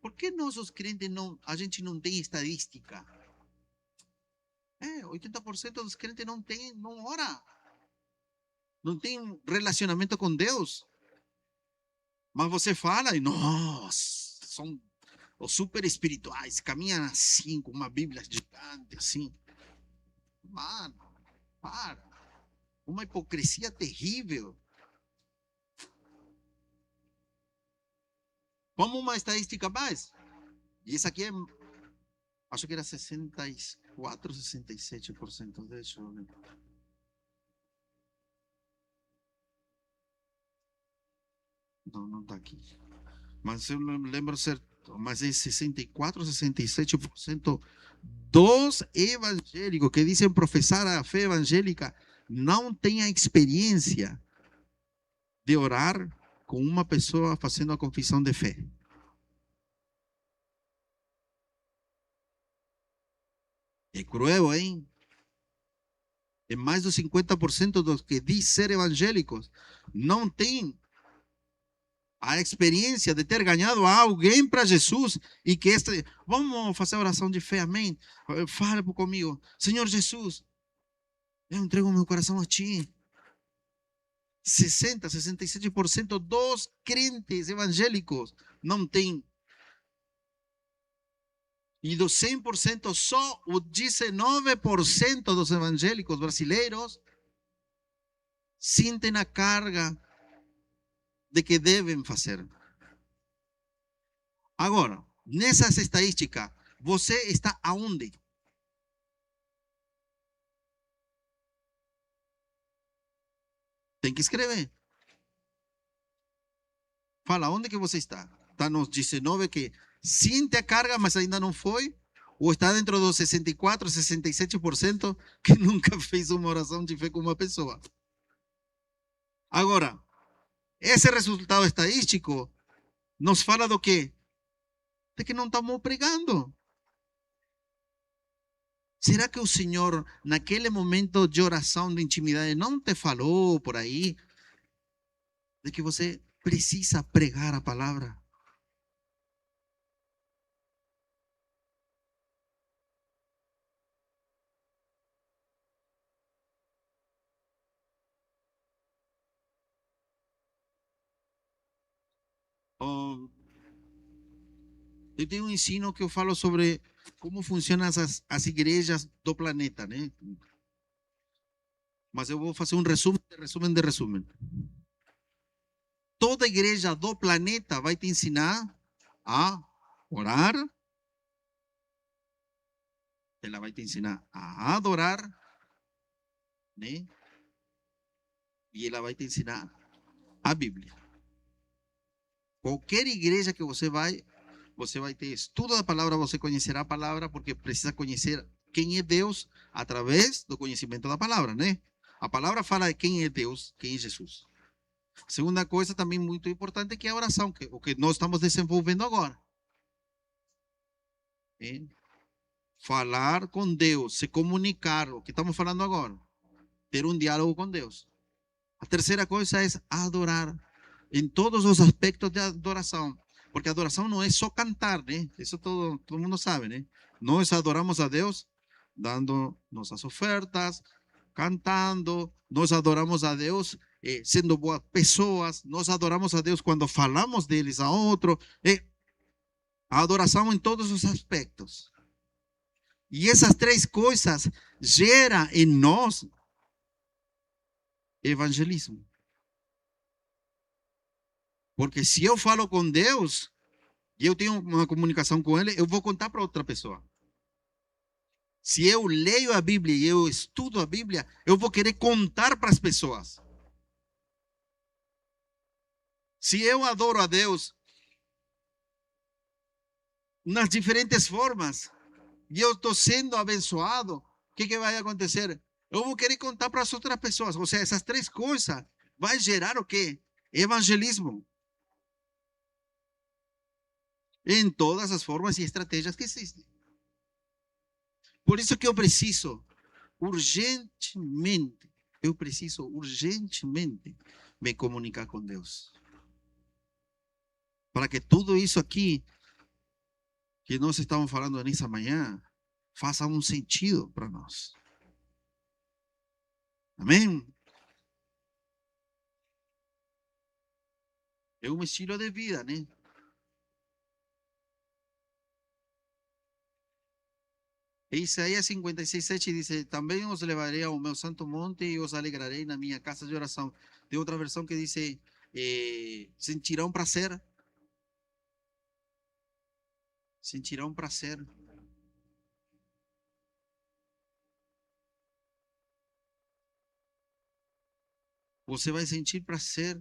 por que nós os crentes a gente não tem estadística? 80% dos crentes não ora. Não tem relacionamento com Deus. Mas você fala e, nossa, são os super espirituais, caminham assim, com uma Bíblia gigante, assim. Mano, para. Uma hipocrisia terrível. Vamos uma estadística mais. E isso aqui acho que era 64, 67%. Deixa eu ver. Não está aqui. Mas eu não lembro certo. Mas é 64, 67% dos evangélicos que dizem professar a fé evangélica não têm a experiência de orar com uma pessoa fazendo a confissão de fé. É cruel, hein? É mais dos 50% dos que dizem ser evangélicos não têm a experiência de ter ganhado alguém para Jesus e que vamos fazer a oração de fé, amém? Fale comigo, Senhor Jesus, eu entrego meu coração a Ti. 60, 67% dos crentes evangélicos não têm. E dos 100%, só o 19% dos evangélicos brasileiros sentem a carga de que devem fazer. Agora, nessas estatísticas, você está aonde? Tem que escrever. Fala, onde que você está? Está nos 19 que sente a carga, mas ainda não foi? Ou está dentro dos 64, 67% que nunca fez uma oração de fé com uma pessoa? Agora, esse resultado estadístico nos fala do quê? De que não estamos pregando. Será que o Senhor, naquele momento de oração, de intimidade, não te falou por aí de que você precisa pregar a palavra? Oh, eu tenho um ensino que eu falo sobre como funcionam as igrejas do planeta, né? Mas eu vou fazer um resumo de resumo de resumo. Toda igreja do planeta vai te ensinar a orar, ela vai te ensinar a adorar, né? E ela vai te ensinar a Bíblia. Qualquer igreja que você vai ter estudo da palavra, você conhecerá a palavra, porque precisa conhecer quem é Deus através do conhecimento da palavra, né? A palavra fala de quem é Deus, quem é Jesus. Segunda coisa também muito importante que é a oração, que é o que nós estamos desenvolvendo agora. É falar com Deus, se comunicar, o que estamos falando agora. Ter um diálogo com Deus. A terceira coisa é adorar em todos os aspectos de adoração. Porque adoração não é só cantar, né? Isso todo mundo sabe, né? Nós adoramos a Deus dando nossas ofertas, cantando, nós adoramos a Deus sendo boas pessoas, nós adoramos a Deus quando falamos deles a outro. A adoração em todos os aspectos. E essas três coisas geram em nós evangelismo. Porque se eu falo com Deus e eu tenho uma comunicação com Ele, eu vou contar para outra pessoa. Se eu leio a Bíblia e eu estudo a Bíblia, eu vou querer contar para as pessoas. Se eu adoro a Deus nas diferentes formas e eu estou sendo abençoado, o que vai acontecer? Eu vou querer contar para as outras pessoas. Ou seja, essas três coisas vai gerar o quê? Evangelismo. Em todas as formas e estratégias que existem. Por isso que eu preciso urgentemente me comunicar com Deus. Para que tudo isso aqui que nós estamos falando nessa manhã faça um sentido para nós. Amém? É um estilo de vida, né? Isaías 56:7 diz: também os levarei ao meu santo monte e os alegrarei na minha casa de oração. Tem outra versão que diz: sentirão prazer. Sentirão prazer. Você vai sentir prazer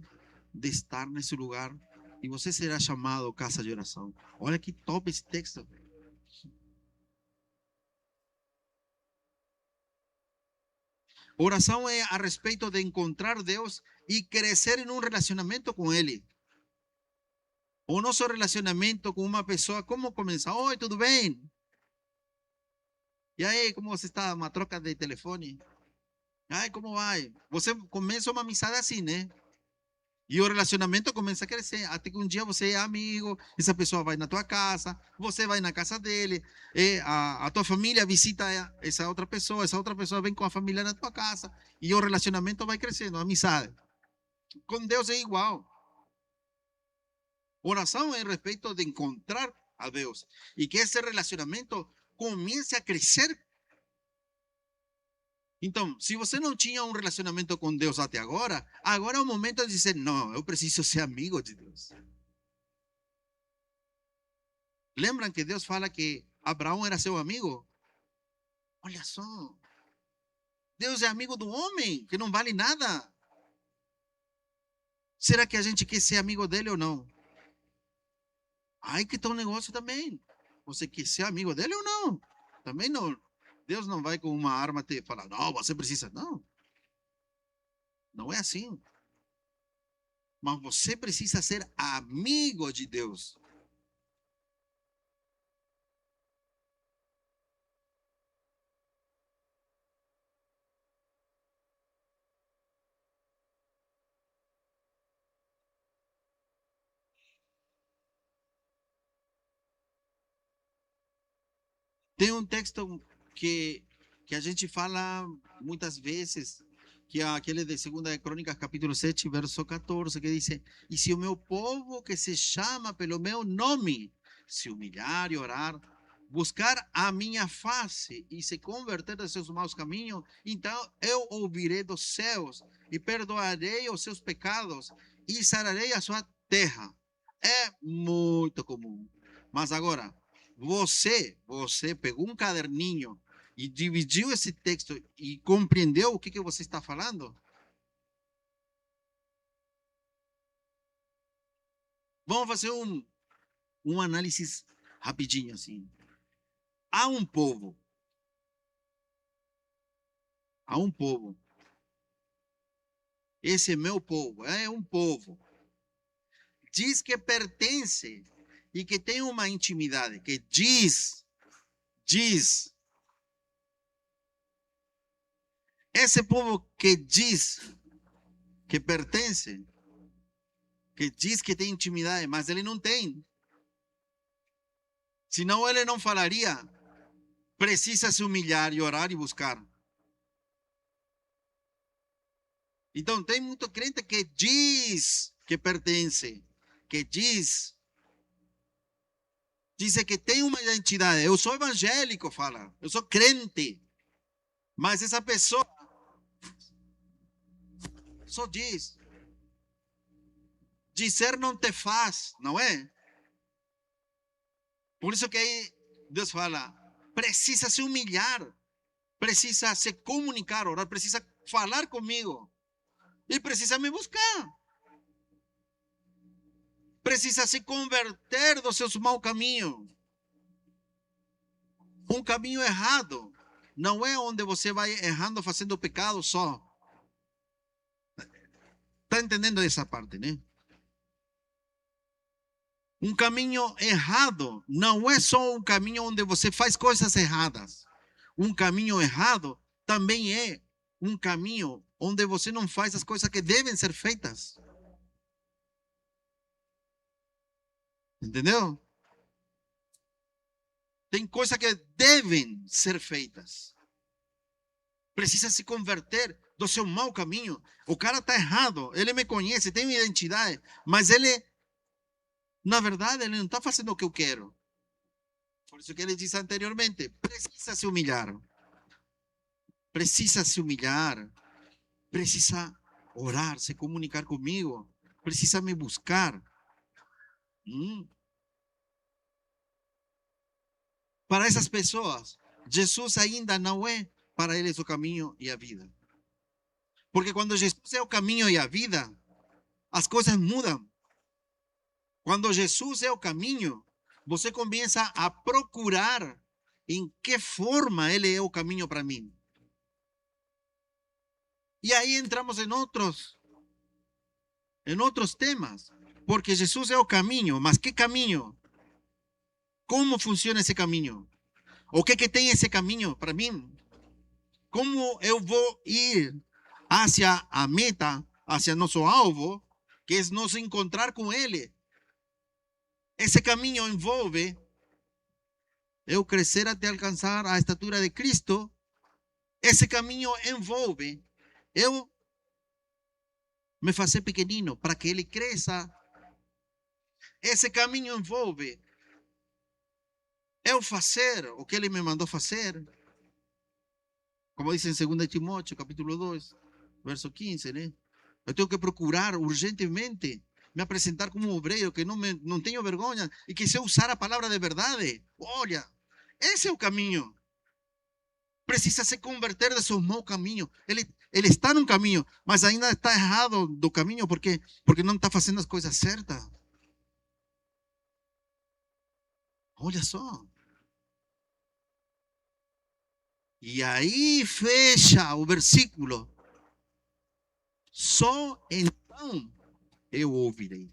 de estar nesse lugar e você será chamado casa de oração. Olha que top esse texto. Oração é a respeito de encontrar Deus e crescer em um relacionamento com Ele. O nosso relacionamento com uma pessoa, como começa? Oi, tudo bem? E aí, como você está? Uma troca de telefone? Ai, como vai? Você começa uma amizade assim, né? E o relacionamento começa a crescer. Até que um dia você é amigo, essa pessoa vai na tua casa, você vai na casa dele, a tua família visita essa outra pessoa vem com a família na tua casa, e o relacionamento vai crescendo, a amizade. Com Deus é igual. Oração é a respeito de encontrar a Deus e que esse relacionamento comece a crescer Então, se você não tinha um relacionamento com Deus até agora, agora é o momento de dizer, não, eu preciso ser amigo de Deus. Lembram que Deus fala que Abraão era seu amigo? Olha só. Deus é amigo do homem, que não vale nada. Será que a gente quer ser amigo dele ou não? Aí que está o negócio também. Você quer ser amigo dele ou não? Também não. Deus não vai com uma arma te falar, não, você precisa. Não. Não é assim. Mas você precisa ser amigo de Deus. Tem um texto que a gente fala muitas vezes, que é aquele de 2 Crônicas, capítulo 7, verso 14, que diz: E se o meu povo que se chama pelo meu nome se humilhar e orar, buscar a minha face e se converter dos seus maus caminhos, então eu ouvirei dos céus e perdoarei os seus pecados e sararei a sua terra. É muito comum. Mas agora, você pegou um caderninho e dividiu esse texto e compreendeu o que você está falando? Vamos fazer um análise rapidinho assim. Há um povo, há um povo. Esse é meu povo, é um povo. Diz que pertence e que tem uma intimidade, que diz. Esse povo que diz que pertence, que diz que tem intimidade, mas ele não tem. Senão ele não falaria, precisa se humilhar e orar e buscar. Então tem muito crente que diz que pertence, que diz que tem uma identidade. Eu sou evangélico, fala. Eu sou crente. Mas essa pessoa só diz. Dizer não te faz, não é? Por isso que aí Deus fala, precisa se humilhar, precisa se comunicar, orar, precisa falar comigo e precisa me buscar. Precisa se converter dos seus maus caminhos. Um caminho errado não é onde você vai errando fazendo pecado só. Está entendendo essa parte, né? Um caminho errado não é só um caminho onde você faz coisas erradas. Um caminho errado também é um caminho onde você não faz as coisas que devem ser feitas. Entendeu? Tem coisas que devem ser feitas. Precisa se converter do seu mau caminho. O cara está errado, ele me conhece, tem uma identidade, mas ele, na verdade, ele não está fazendo o que eu quero. Por isso que ele disse anteriormente, precisa se humilhar. Precisa se humilhar. Precisa orar, se comunicar comigo. Precisa me buscar. Para essas pessoas, Jesus ainda não é para eles o caminho e a vida. Porque quando Jesus é o caminho e a vida, as coisas mudam. Quando Jesus é o caminho, você começa a procurar em que forma ele é o caminho para mim. E aí entramos em outros temas. Porque Jesus é o caminho, mas que caminho? Como funciona esse caminho? O que tem esse caminho para mim? Como eu vou ir hacia a meta, hacia nosso alvo, que é nos encontrar com Ele? Esse caminho envolve eu crescer até alcançar a estatura de Cristo. Esse caminho envolve eu me fazer pequenino para que Ele cresça. Esse caminho envolve eu fazer o que Ele me mandou fazer. Como dice en 2 Timoteo, capítulo 2, verso 15, né? Eu tenho que procurar urgentemente me apresentar como obreiro, que não tenho vergonha e que sei usar a palavra de verdade. Olha, esse é o caminho. Precisa se converter de seu mau caminho. Ele está num caminho, mas ainda está errado do caminho porque não está fazendo as coisas certas. Olha só. E aí fecha o versículo. Só então eu ouvirei,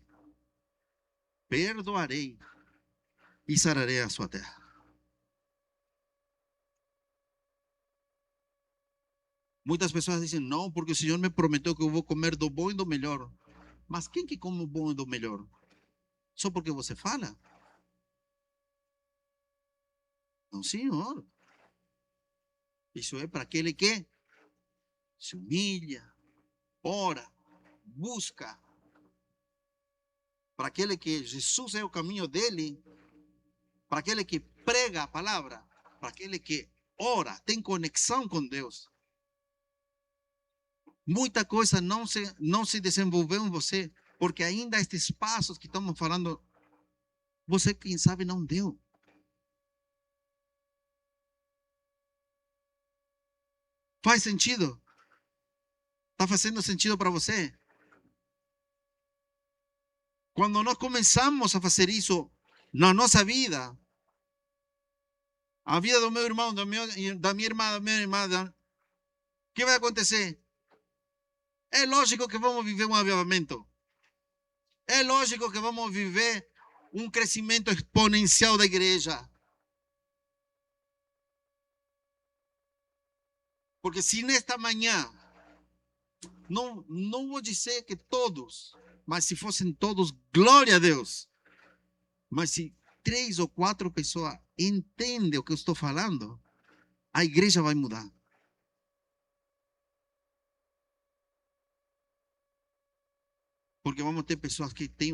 perdoarei e sararei a sua terra. Muitas pessoas dizem, não, porque o Senhor me prometeu que eu vou comer do bom e do melhor. Mas quem que come o bom e do melhor? Só porque você fala? Não, Senhor. Isso é para aquele que se humilha, ora, busca. Para aquele que Jesus é o caminho dele, para aquele que prega a palavra, para aquele que ora, tem conexão com Deus. Muita coisa não se desenvolveu em você, porque ainda estes passos que estamos falando, você, quem sabe, não deu. Faz sentido? Está fazendo sentido para você? Quando nós começamos a fazer isso na nossa vida, a vida do meu irmão, da minha irmã, da minha irmã, o que vai acontecer? É lógico que vamos viver um avivamento. É lógico que vamos viver um crescimento exponencial da igreja. Porque se nesta manhã, não vou dizer que todos, mas se fossem todos, glória a Deus. Mas se 3 ou 4 pessoas entendem o que eu estou falando, a igreja vai mudar. Porque vamos ter pessoas que têm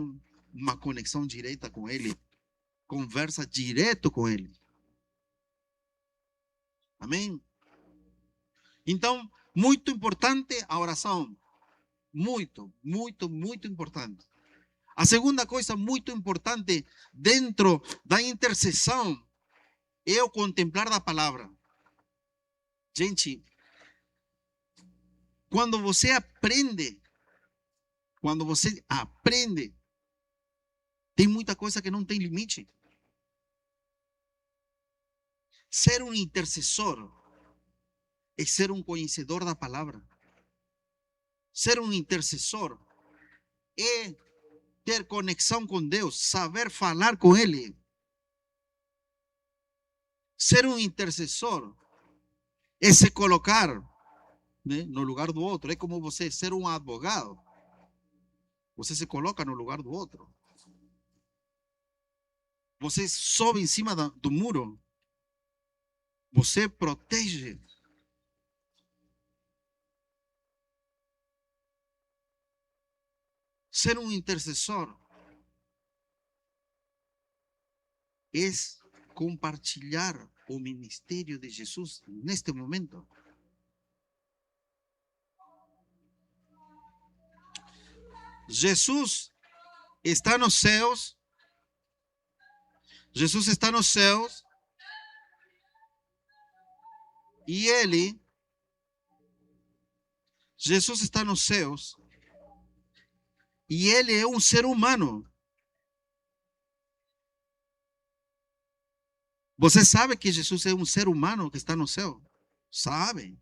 uma conexão direta com Ele, conversa direto com Ele. Amém? Então, muito importante a oração. Muito, muito, muito importante. A segunda coisa muito importante dentro da intercessão é o contemplar da palavra. Gente, quando você aprende, tem muita coisa que não tem limite. Ser um intercessor é ser um conhecedor da palavra. Ser um intercessor é ter conexão com Deus, saber falar com Ele. Ser um intercessor é se colocar, né, no lugar do outro. É como você ser um advogado. Você se coloca no lugar do outro. Você sobe em cima do muro. Você protege. Ser um intercessor é compartilhar o ministério de Jesus neste momento. Jesus está nos céus. Jesus está nos céus. E Jesus está nos céus. E ele é um ser humano. Você sabe que Jesus é um ser humano que está no céu? Sabe?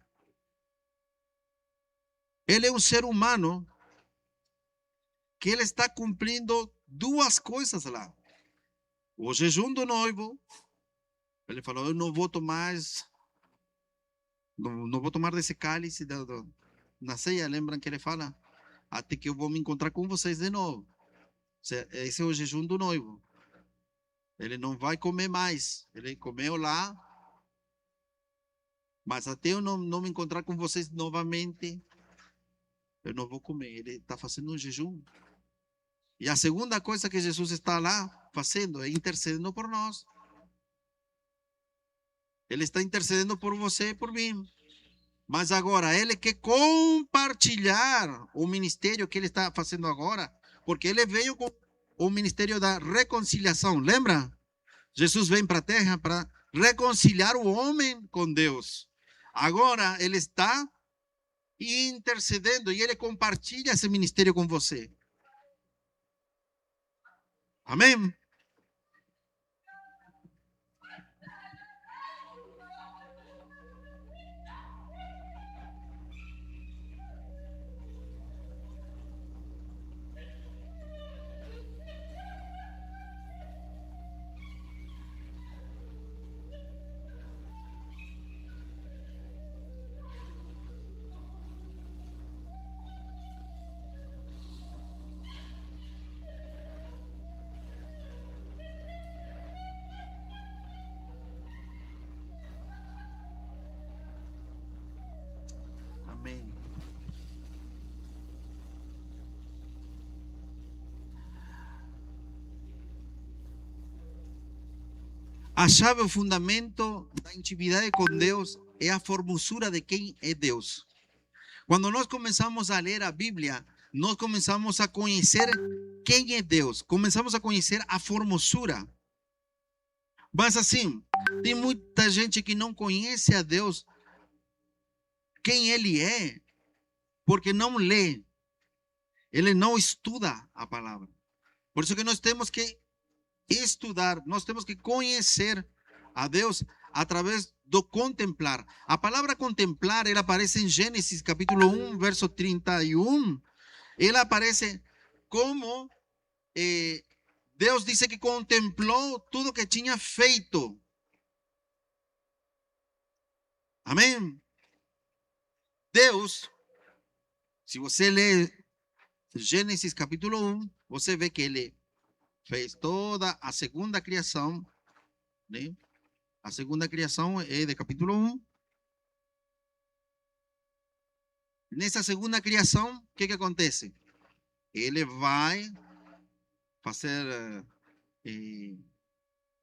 Ele é um ser humano que ele está cumprindo duas coisas lá. O jejum do noivo. Ele falou, eu não vou tomar, não vou tomar desse cálice na ceia. Lembram que ele fala? Até que eu vou me encontrar com vocês de novo. Esse é o jejum do noivo. Ele não vai comer mais. Ele comeu lá. Mas até eu não me encontrar com vocês novamente, eu não vou comer. Ele está fazendo um jejum. E a segunda coisa que Jesus está lá fazendo é intercedendo por nós. Ele está intercedendo por você e por mim. Mas agora ele quer compartilhar o ministério que ele está fazendo agora, porque ele veio com o ministério da reconciliação. Lembra? Jesus vem para a terra para reconciliar o homem com Deus. Agora ele está intercedendo e ele compartilha esse ministério com você. Amém? Amém. A chave, o fundamento da intimidade com Deus é a formosura de quem é Deus. Quando nós começamos a ler a Bíblia, nós começamos a conhecer quem é Deus, começamos a conhecer a formosura. Mas assim, tem muita gente que não conhece a Deus, quem Ele é, porque não lê, ele não estuda a palavra. Por isso que nós temos que estudar, nós temos que conhecer a Deus através do contemplar. A palavra contemplar, ela aparece em Gênesis capítulo 1, verso 31. Ela aparece como Deus disse que contemplou tudo que tinha feito. Amém? Deus, se você lê Gênesis capítulo 1, você vê que ele fez toda a segunda criação, né? A segunda criação é de capítulo 1. Nessa segunda criação, o que acontece? Ele vai fazer,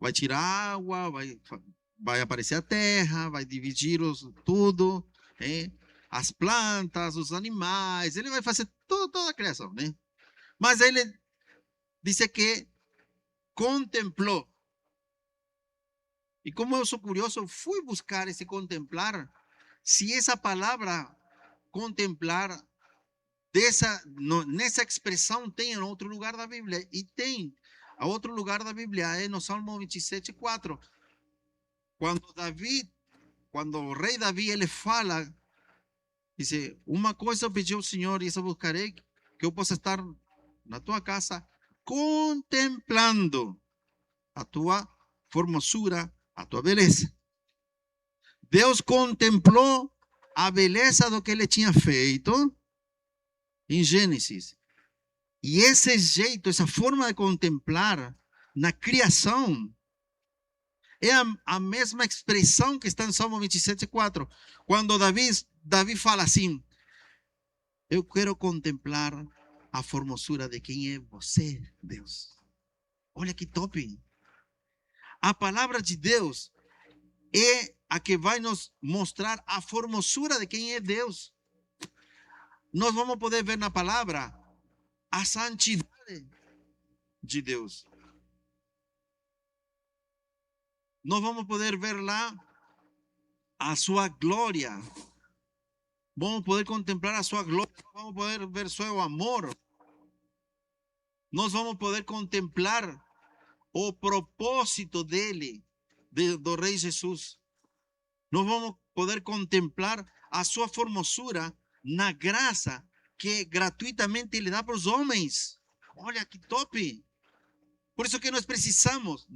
vai tirar água, vai aparecer a terra, vai dividir tudo, as plantas, os animais, ele vai fazer toda a criação, né? Mas ele disse que contemplou. E como eu sou curioso, fui buscar esse contemplar, se essa palavra contemplar nessa expressão tem em outro lugar da Bíblia. E tem. A outro lugar da Bíblia é no Salmo 27, 4. Quando o rei Davi, ele fala, diz, uma coisa eu pedi ao Senhor, e isso eu buscarei, que eu possa estar na tua casa contemplando a tua formosura, a tua beleza. Deus contemplou a beleza do que ele tinha feito em Gênesis. E esse jeito, essa forma de contemplar na criação é a mesma expressão que está em Salmo 27, 4. Quando Davi fala assim, eu quero contemplar a formosura de quem é você, Deus. Olha que top. A palavra de Deus é a que vai nos mostrar a formosura de quem é Deus. Nós vamos poder ver na palavra a santidade de Deus. Nós vamos poder ver lá a sua glória. Vamos poder contemplar a sua glória. Vamos poder ver seu amor. Nós vamos poder contemplar o propósito dele, do Rei Jesus. Nós vamos poder contemplar a sua formosura na graça que gratuitamente ele dá para os homens. Olha que top! Por isso que nós precisamos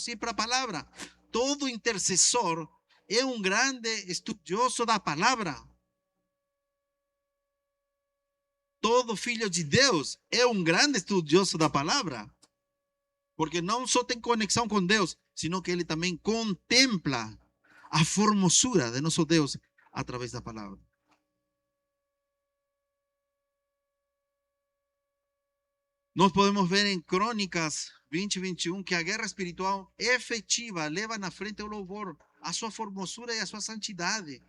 ir para a palavra. Todo intercessor é um grande estudioso da palavra. Todo filho de Deus é um grande estudioso da palavra. Porque não só tem conexão com Deus, sino que ele também contempla a formosura de nosso Deus através da palavra. Nós podemos ver em Crônicas 20, 21 que a guerra espiritual efetiva leva na frente o louvor, a sua formosura e a sua santidade.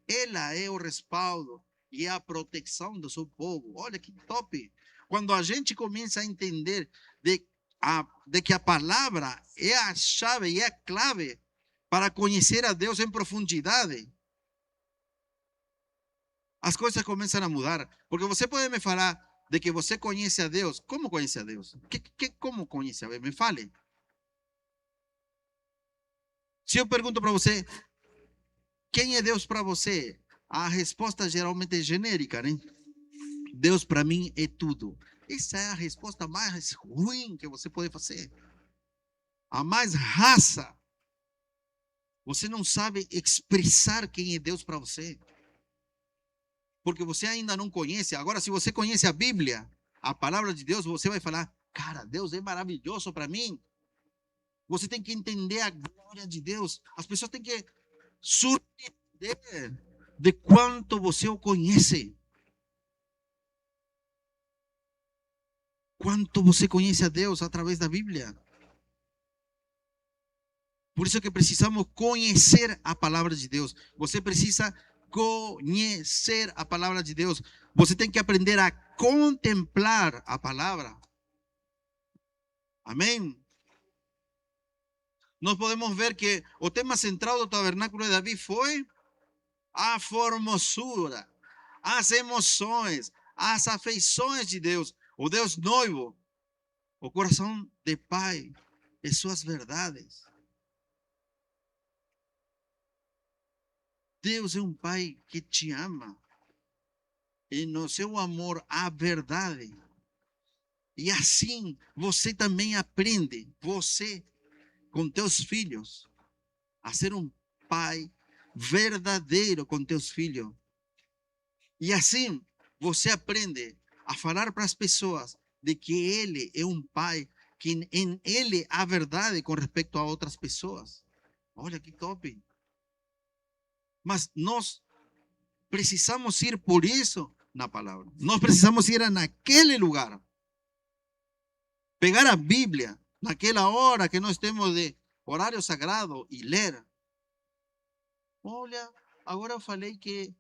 ela é o respaldo e a proteção do seu povo. Olha que top! Quando a gente começa a entender de que a palavra é a chave e é a clave para conhecer a Deus em profundidade, as coisas começam a mudar. Porque você pode me falar de que você conhece a Deus. Como conhece a Deus? Como conhece a Deus? Me fale. Se eu pergunto para você, quem é Deus para você? A resposta geralmente é genérica, né? Deus para mim é tudo. Essa é a resposta mais ruim que você pode fazer. A mais rasa. Você não sabe expressar quem é Deus para você. Porque você ainda não conhece. Agora, se você conhece a Bíblia, a palavra de Deus, você vai falar: cara, Deus é maravilhoso para mim. Você tem que entender a glória de Deus. As pessoas têm que surpreender de quanto você o conhece. Quanto você conhece a Deus através da Bíblia. Por isso que precisamos conhecer a palavra de Deus. Você precisa conhecer a palavra de Deus. Você tem que aprender a contemplar a palavra. Amém? Nós podemos ver que o tema central do tabernáculo de Davi foi a formosura, as emoções, as afeições de Deus, o Deus noivo, o coração de pai e suas verdades. Deus é um pai que te ama e no seu amor há verdade. E assim você também aprende, você com teus filhos, a ser um pai verdadeiro com teus filhos. E assim você aprende a falar para as pessoas de que ele é um pai, que em ele há verdade com respeito a outras pessoas. Olha que top. Mas nós precisamos ir por isso na palavra. Nós precisamos ir naquele lugar. Pegar a Bíblia naquela hora que nós temos de horário sagrado e ler. Olha, agora eu falei que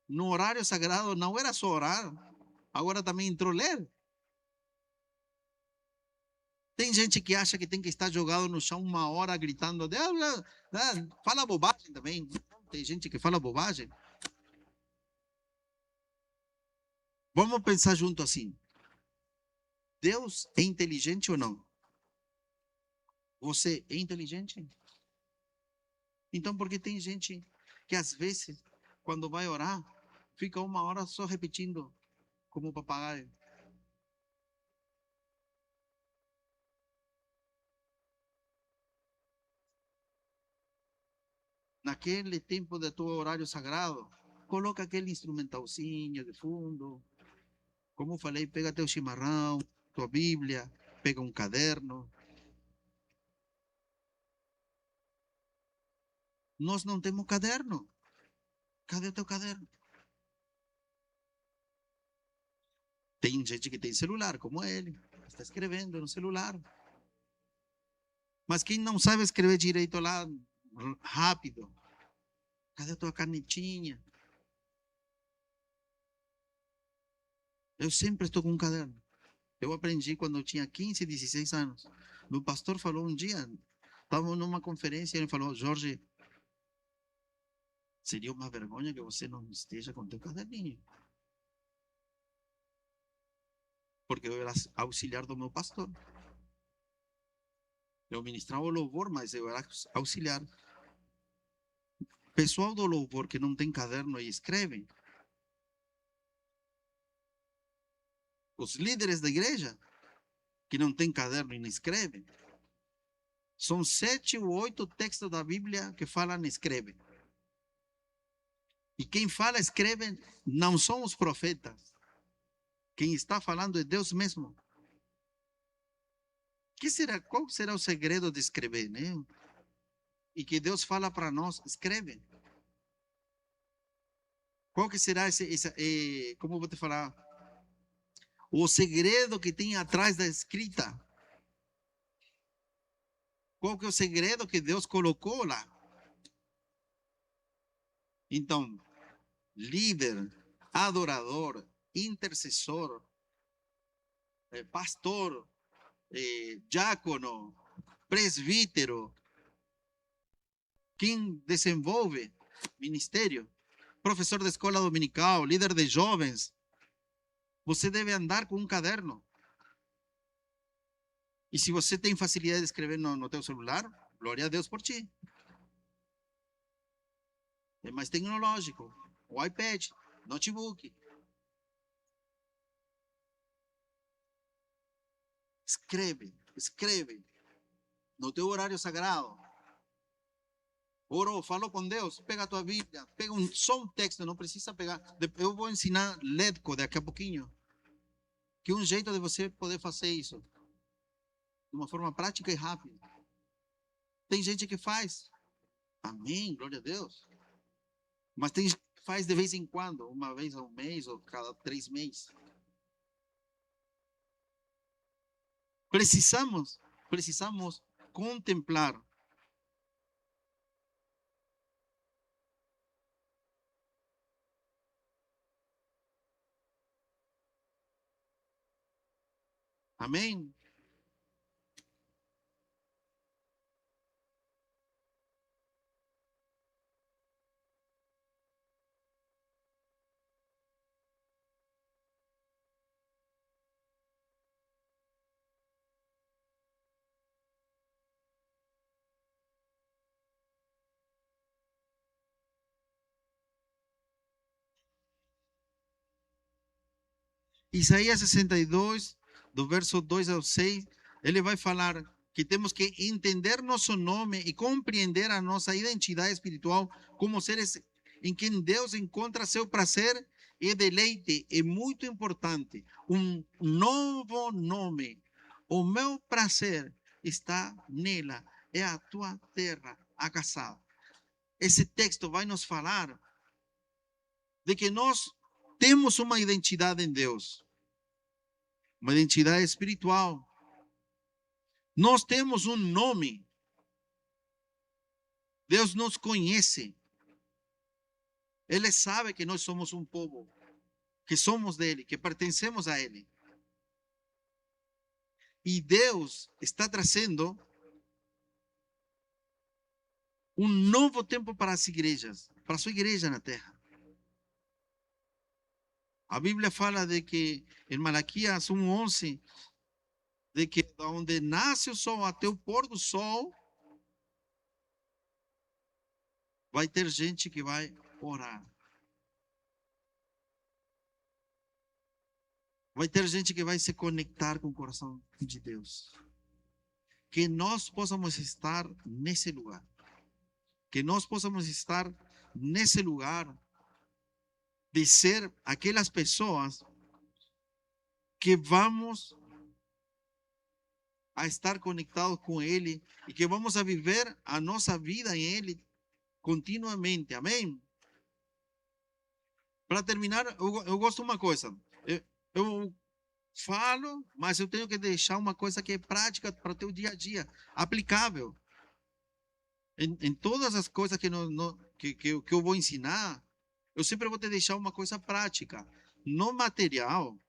no horário sagrado não era só orar, agora também entrou ler. Tem gente que acha que tem que estar jogado no chão 1 hora gritando, fala bobagem também. Tem gente que fala bobagem. Vamos pensar junto assim. Deus é inteligente ou não? Você é inteligente? Então, porque tem gente que às vezes, quando vai orar, fica 1 hora só repetindo como papagaio. Naquele tempo do teu horário sagrado, coloca aquele instrumentalzinho de fundo. Como falei, pega teu chimarrão, tua Bíblia, pega um caderno. Nós não temos caderno. Cadê o teu caderno? Tem gente que tem celular, como ele. Está escrevendo no celular. Mas quem não sabe escrever direito lá, rápido. Cadê a tua canetinha? Eu sempre estou com um caderno. Eu aprendi quando eu tinha 15, 16 anos. Meu pastor falou um dia, estava numa conferência, ele falou: Jorge, seria uma vergonha que você não esteja com teu caderninho. Porque eu era auxiliar do meu pastor. Eu ministrava o louvor, mas eu era auxiliar. Pessoal do louvor que não tem caderno e escreve. Os líderes da igreja que não tem caderno e não escrevem. São 7 ou 8 textos da Bíblia que falam e escrevem. E quem fala, escreve, não são os profetas. Quem está falando é Deus mesmo. Qual será o segredo de escrever, né? E que Deus fala para nós, escreve. Qual que será como vou te falar? O segredo que tem atrás da escrita. Qual que é o segredo que Deus colocou lá? Então, líder, adorador, intercesor, pastor, diácono, presbítero, quem desenvolve ministério, professor de escola dominical, líder de jovens, você deve andar com um caderno. E se você tem facilidade de escrever no teu celular, glória a Deus por ti. É mais tecnológico. O iPad, notebook. Escreve, escreve. No teu horário sagrado. Orou, falou com Deus, pega a tua Bíblia, pega só um texto, não precisa pegar. Eu vou ensinar Ledco daqui a pouquinho. Que é um jeito de você poder fazer isso. De uma forma prática e rápida. Tem gente que faz. Amém, glória a Deus. Mas tem gente que faz de vez em quando, uma vez ao mês ou cada 3 meses. Precisamos contemplar. Amém? Isaías 62, do verso 2 ao 6, ele vai falar que temos que entender nosso nome e compreender a nossa identidade espiritual como seres em quem Deus encontra seu prazer e deleite. É muito importante. Um novo nome. O meu prazer está nela. É a tua terra, a casa. Esse texto vai nos falar de que nós temos uma identidade em Deus. Uma identidade espiritual. Nós temos um nome. Deus nos conhece. Ele sabe que nós somos um povo, que somos dele, que pertencemos a ele. E Deus está trazendo um novo tempo para as igrejas, para a sua igreja na terra. A Bíblia fala de que, em Malaquias 1:11, de que onde nasce o sol até o pôr do sol, vai ter gente que vai orar. Vai ter gente que vai se conectar com o coração de Deus. Que nós possamos estar nesse lugar. Que nós possamos estar nesse lugar de ser aquelas pessoas que vamos a estar conectados com Ele e que vamos a viver a nossa vida em Ele continuamente. Amém? Para terminar, eu gosto de uma coisa. Eu falo, mas eu tenho que deixar uma coisa que é prática para o teu dia a dia, aplicável. Em todas as coisas que eu vou ensinar, eu sempre vou te deixar uma coisa prática. No material,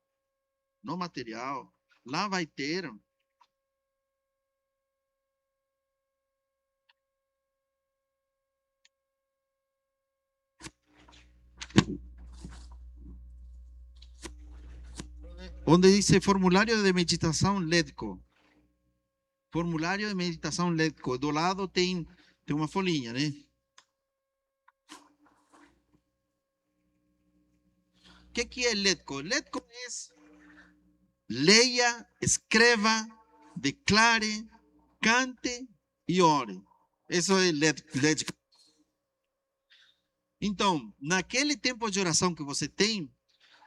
lá vai ter onde dice formulário de meditação Ledco. Formulário de meditação Ledco. Do lado tem uma folhinha, né? O que é Ledco? Ledco é leia, escreva, declare, cante e ore. Isso é Ledco. Então, naquele tempo de oração que você tem,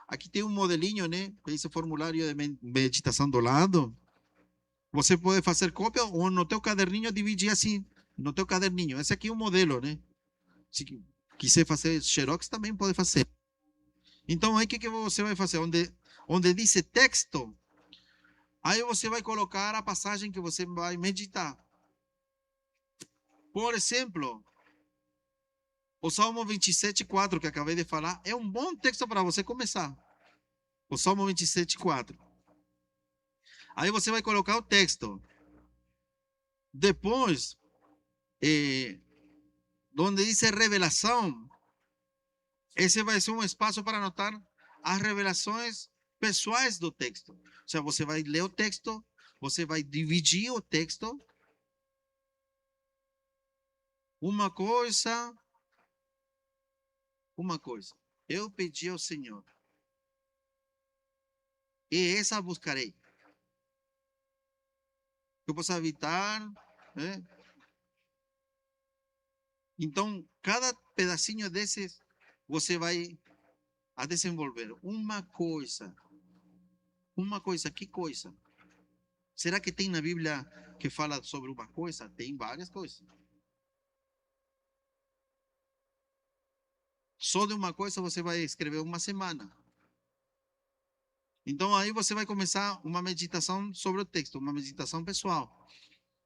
aqui tem um modelinho, né? Esse formulário de meditação do lado. Você pode fazer cópia ou no teu caderninho dividir assim, no teu caderninho. Esse aqui é um modelo, né? Se quiser fazer xerox, também pode fazer. Então, aí o que você vai fazer? Onde diz texto, aí você vai colocar a passagem que você vai meditar. Por exemplo, O Salmo 27:4 que acabei de falar é um bom texto para você começar. O Salmo 27:4. Aí você vai colocar o texto. Depois, onde diz revelação, esse vai ser um espaço para anotar as revelações pessoais do texto. Ou seja, você vai ler o texto, você vai dividir o texto. Uma coisa, eu pedi ao Senhor, e essa buscarei. Que eu possa habitar, né? Então, cada pedacinho desses, você vai a desenvolver uma coisa, que coisa? Será que tem na Bíblia que fala sobre uma coisa? Tem várias coisas. Só de uma coisa você vai escrever uma semana. Então aí você vai começar uma meditação sobre o texto, uma meditação pessoal.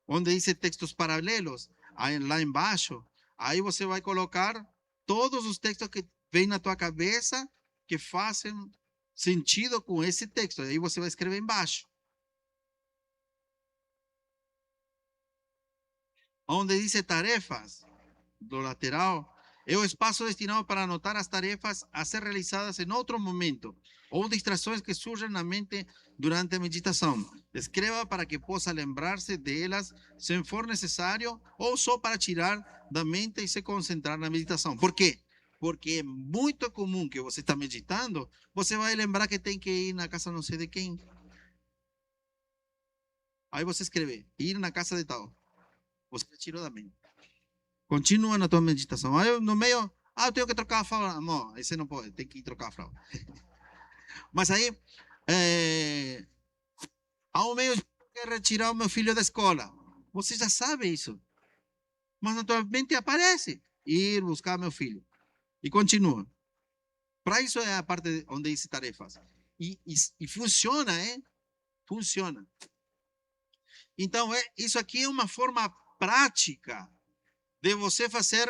Onde diz textos paralelos, aí, lá embaixo, aí você vai colocar todos os textos que vêm na tua cabeça que fazem sentido com esse texto. Aí você vai escrever embaixo. Onde diz tarefas, do lateral, é o espaço destinado para anotar as tarefas a ser realizadas em outro momento ou distrações que surgem na mente durante a meditação. Escreva para que possa lembrar-se delas se for necessário ou só para tirar da mente e se concentrar na meditação. Por quê? Porque é muito comum que você está meditando, você vai lembrar que tem que ir na casa não sei de quem. Aí você escreve, ir na casa de tal. Você tirou da mente. Continua na tua meditação. Aí no meio, eu tenho que trocar a fralda. Não, esse não pode, tem que trocar a fralda. Mas aí, ao meio, eu quero retirar o meu filho da escola. Você já sabe isso. Mas na tua mente aparece. Ir buscar meu filho. E continua. Para isso é a parte onde diz tarefas. E funciona, hein? Funciona. Então, isso aqui é uma forma prática de você fazer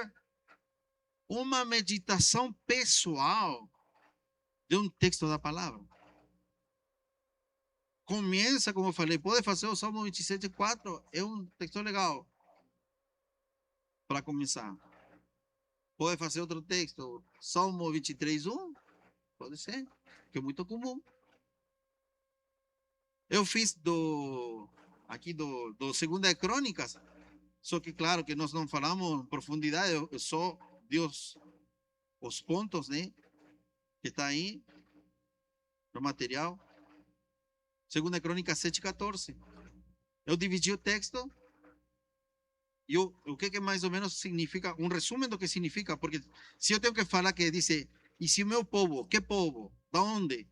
uma meditação pessoal de um texto da palavra. Começa, como eu falei, pode fazer o Salmo 27:4, é um texto legal para começar. Pode fazer outro texto, Salmo 23:1, pode ser, que é muito comum. Eu fiz aqui do Segunda Crônicas, só que claro que nós não falamos em profundidade, eu só Deus, os pontos, né, que está aí no material. Segunda Crônica 7:14. Eu dividi o texto e o que mais ou menos significa, um resumo do que significa, porque se eu tenho que falar que diz, e se o meu povo, que povo? Da onde?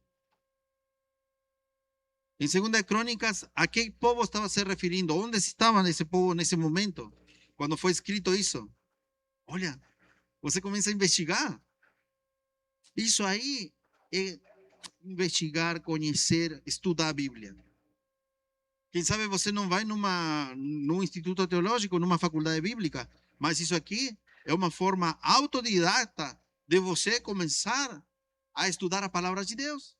Em Segunda Crônicas, a que povo estava se referindo? Onde estava esse povo nesse momento? Quando foi escrito isso? Olha, você começa a investigar. Isso aí é investigar, conhecer, estudar a Bíblia. Quem sabe você não vai num instituto teológico, numa faculdade bíblica, mas isso aqui é uma forma autodidata de você começar a estudar a palavra de Deus.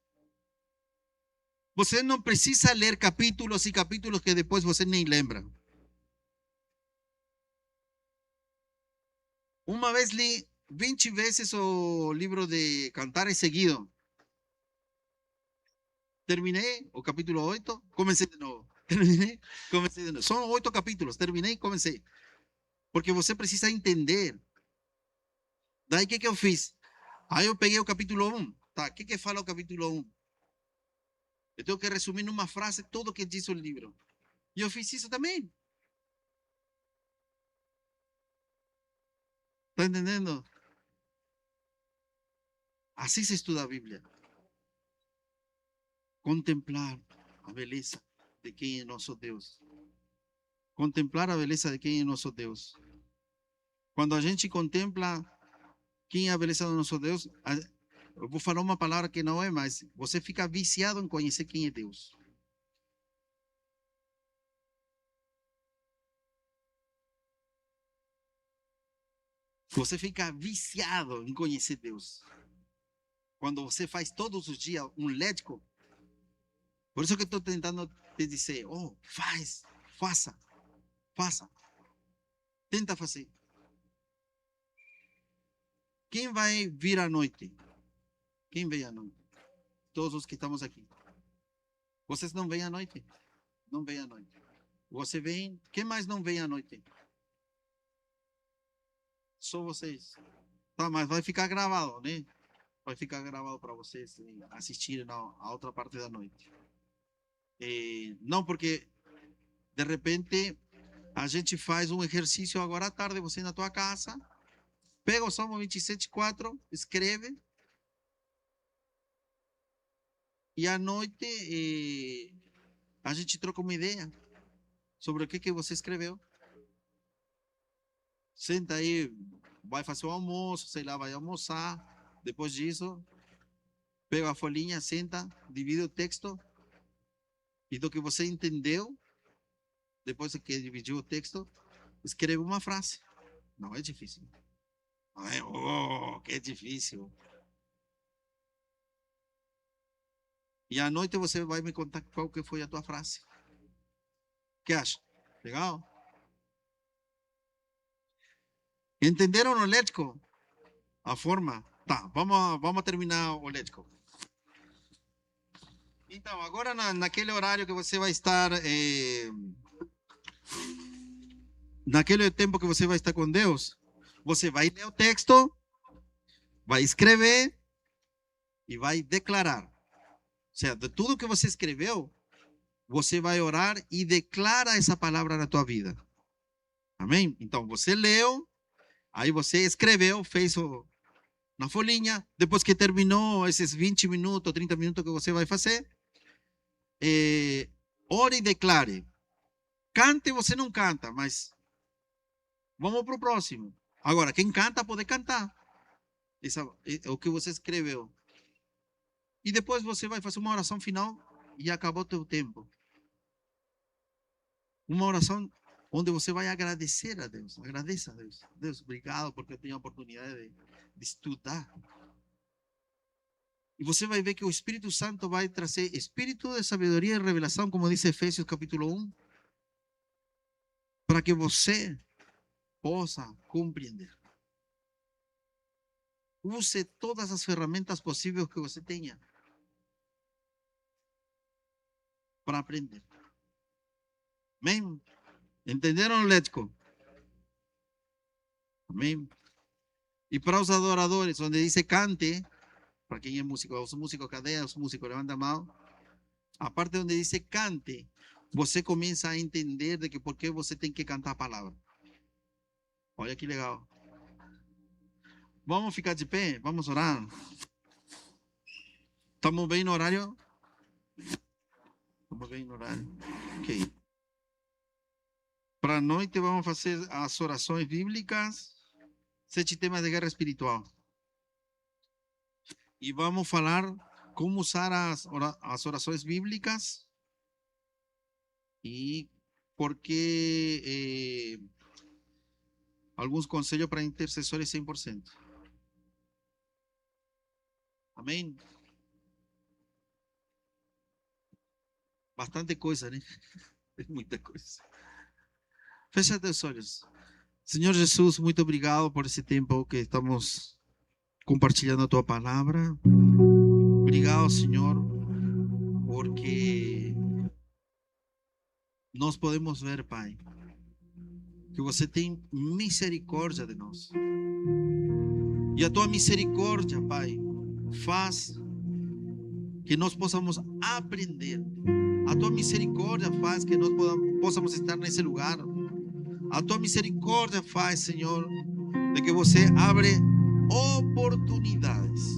Você não precisa ler capítulos e capítulos que depois você nem lembra. Uma vez li 20 vezes o livro de Cantares Seguido. Terminei o capítulo 8, comecei de novo. Terminei, comecei de novo. São 8 capítulos, terminei e comecei. Porque você precisa entender. Daí o que eu fiz? Aí eu peguei o capítulo 1. Tá, o que fala o capítulo 1? Eu tenho que resumir numa frase tudo o que diz o livro. E eu fiz isso também. Está entendendo? Assim se estuda a Bíblia. Contemplar a beleza de quem é nosso Deus. Contemplar a beleza de quem é nosso Deus. Quando a gente contempla quem é a beleza do nosso Deus, eu vou falar uma palavra que não é, mas você fica viciado em conhecer quem é Deus. Você fica viciado em conhecer Deus. Quando você faz todos os dias um lético. Por isso que eu estou tentando te dizer, oh, faça, tenta fazer. Quem vai vir à noite? Quem vem à noite? Todos os que estamos aqui. Vocês não vêm à noite? Não vêm à noite. Você vem, quem mais não vem à noite? Só vocês. Tá, mas vai ficar gravado, né? Vai ficar gravado para vocês assistirem a outra parte da noite. Não, porque de repente a gente faz um exercício agora à tarde, você na tua casa, pega o Salmo 27:4, escreve, e à noite a gente troca uma ideia sobre o que você escreveu. Senta aí, vai fazer o almoço, sei lá, vai almoçar. Depois disso, pega a folhinha, senta, divide o texto. E do que você entendeu, depois que dividiu o texto, escreve uma frase. Não é difícil. Não é, oh, que difícil. E à noite você vai me contar qual que foi a tua frase. O que acha? Legal? Entenderam o lético? A forma? Tá, vamos terminar o lético. Então, agora naquele horário que você vai estar, naquele tempo que você vai estar com Deus, você vai ler o texto, vai escrever e vai declarar. Ou seja, de tudo que você escreveu, você vai orar e declara essa palavra na tua vida. Amém? Então, você leu, aí você escreveu, fez na folhinha, depois que terminou esses 20 minutos, 30 minutos que você vai fazer, ore e declare. Cante, você não canta, mas vamos para o próximo. Agora, quem canta pode cantar. O que você escreveu. E depois você vai fazer uma oração final e acabou o teu tempo. Uma oração onde você vai agradecer a Deus. Agradeça a Deus. Deus, obrigado porque eu tenho a oportunidade de estudar. E você vai ver que o Espírito Santo vai trazer espírito de sabedoria e revelação, como diz Efésios capítulo 1, para que você possa compreender. Use todas as ferramentas possíveis que você tenha para aprender. Amém? Entenderam, lético? Amém? E para os adoradores, onde diz cante, para quem é músico, os músicos, cadê os músicos? Levanta a mão. A parte onde diz cante, você começa a entender de que por que você tem que cantar a palavra. Olha que legal. Vamos ficar de pé? Vamos orar? Estamos bem no horário? Estamos bem no horário? Ok. Para a noite vamos fazer as orações bíblicas, 7 temas de guerra espiritual. E vamos falar como usar as orações bíblicas e porque alguns conselhos para intercessores 100%. Amém? Bastante coisa, né? É muita coisa. Fecha teus olhos. Senhor Jesus, muito obrigado por esse tempo que estamos compartilhando a tua palavra. Obrigado, Senhor, porque nós podemos ver, Pai, que você tem misericórdia de nós. E a tua misericórdia, Pai, faz que nós possamos aprender. A tua misericórdia faz que nós possamos estar nesse lugar. A tua misericórdia faz, Senhor, de que você abre oportunidades.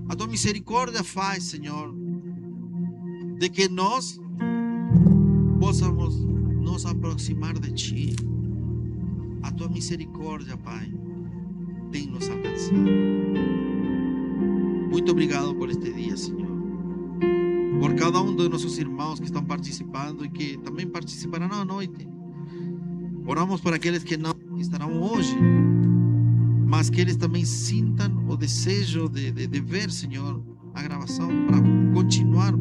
A tua misericórdia faz, Senhor, de que nós possamos nos aproximar de Ti. A tua misericórdia, Pai, tem nos alcançado. Muito obrigado por este dia, Senhor. Por cada um de nossos irmãos que estão participando e que também participarão à noite. Oramos por aqueles que não estarão hoje, mas que eles também sintam o desejo de ver, Senhor, a gravação para continuar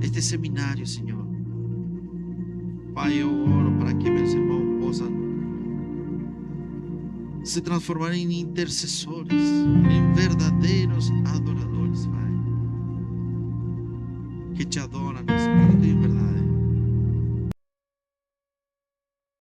este seminário, Senhor. Pai, eu oro para que meus irmãos possam se transformar em intercessores, em verdadeiros adoradores, Pai, que te adoram em espírito e em verdade.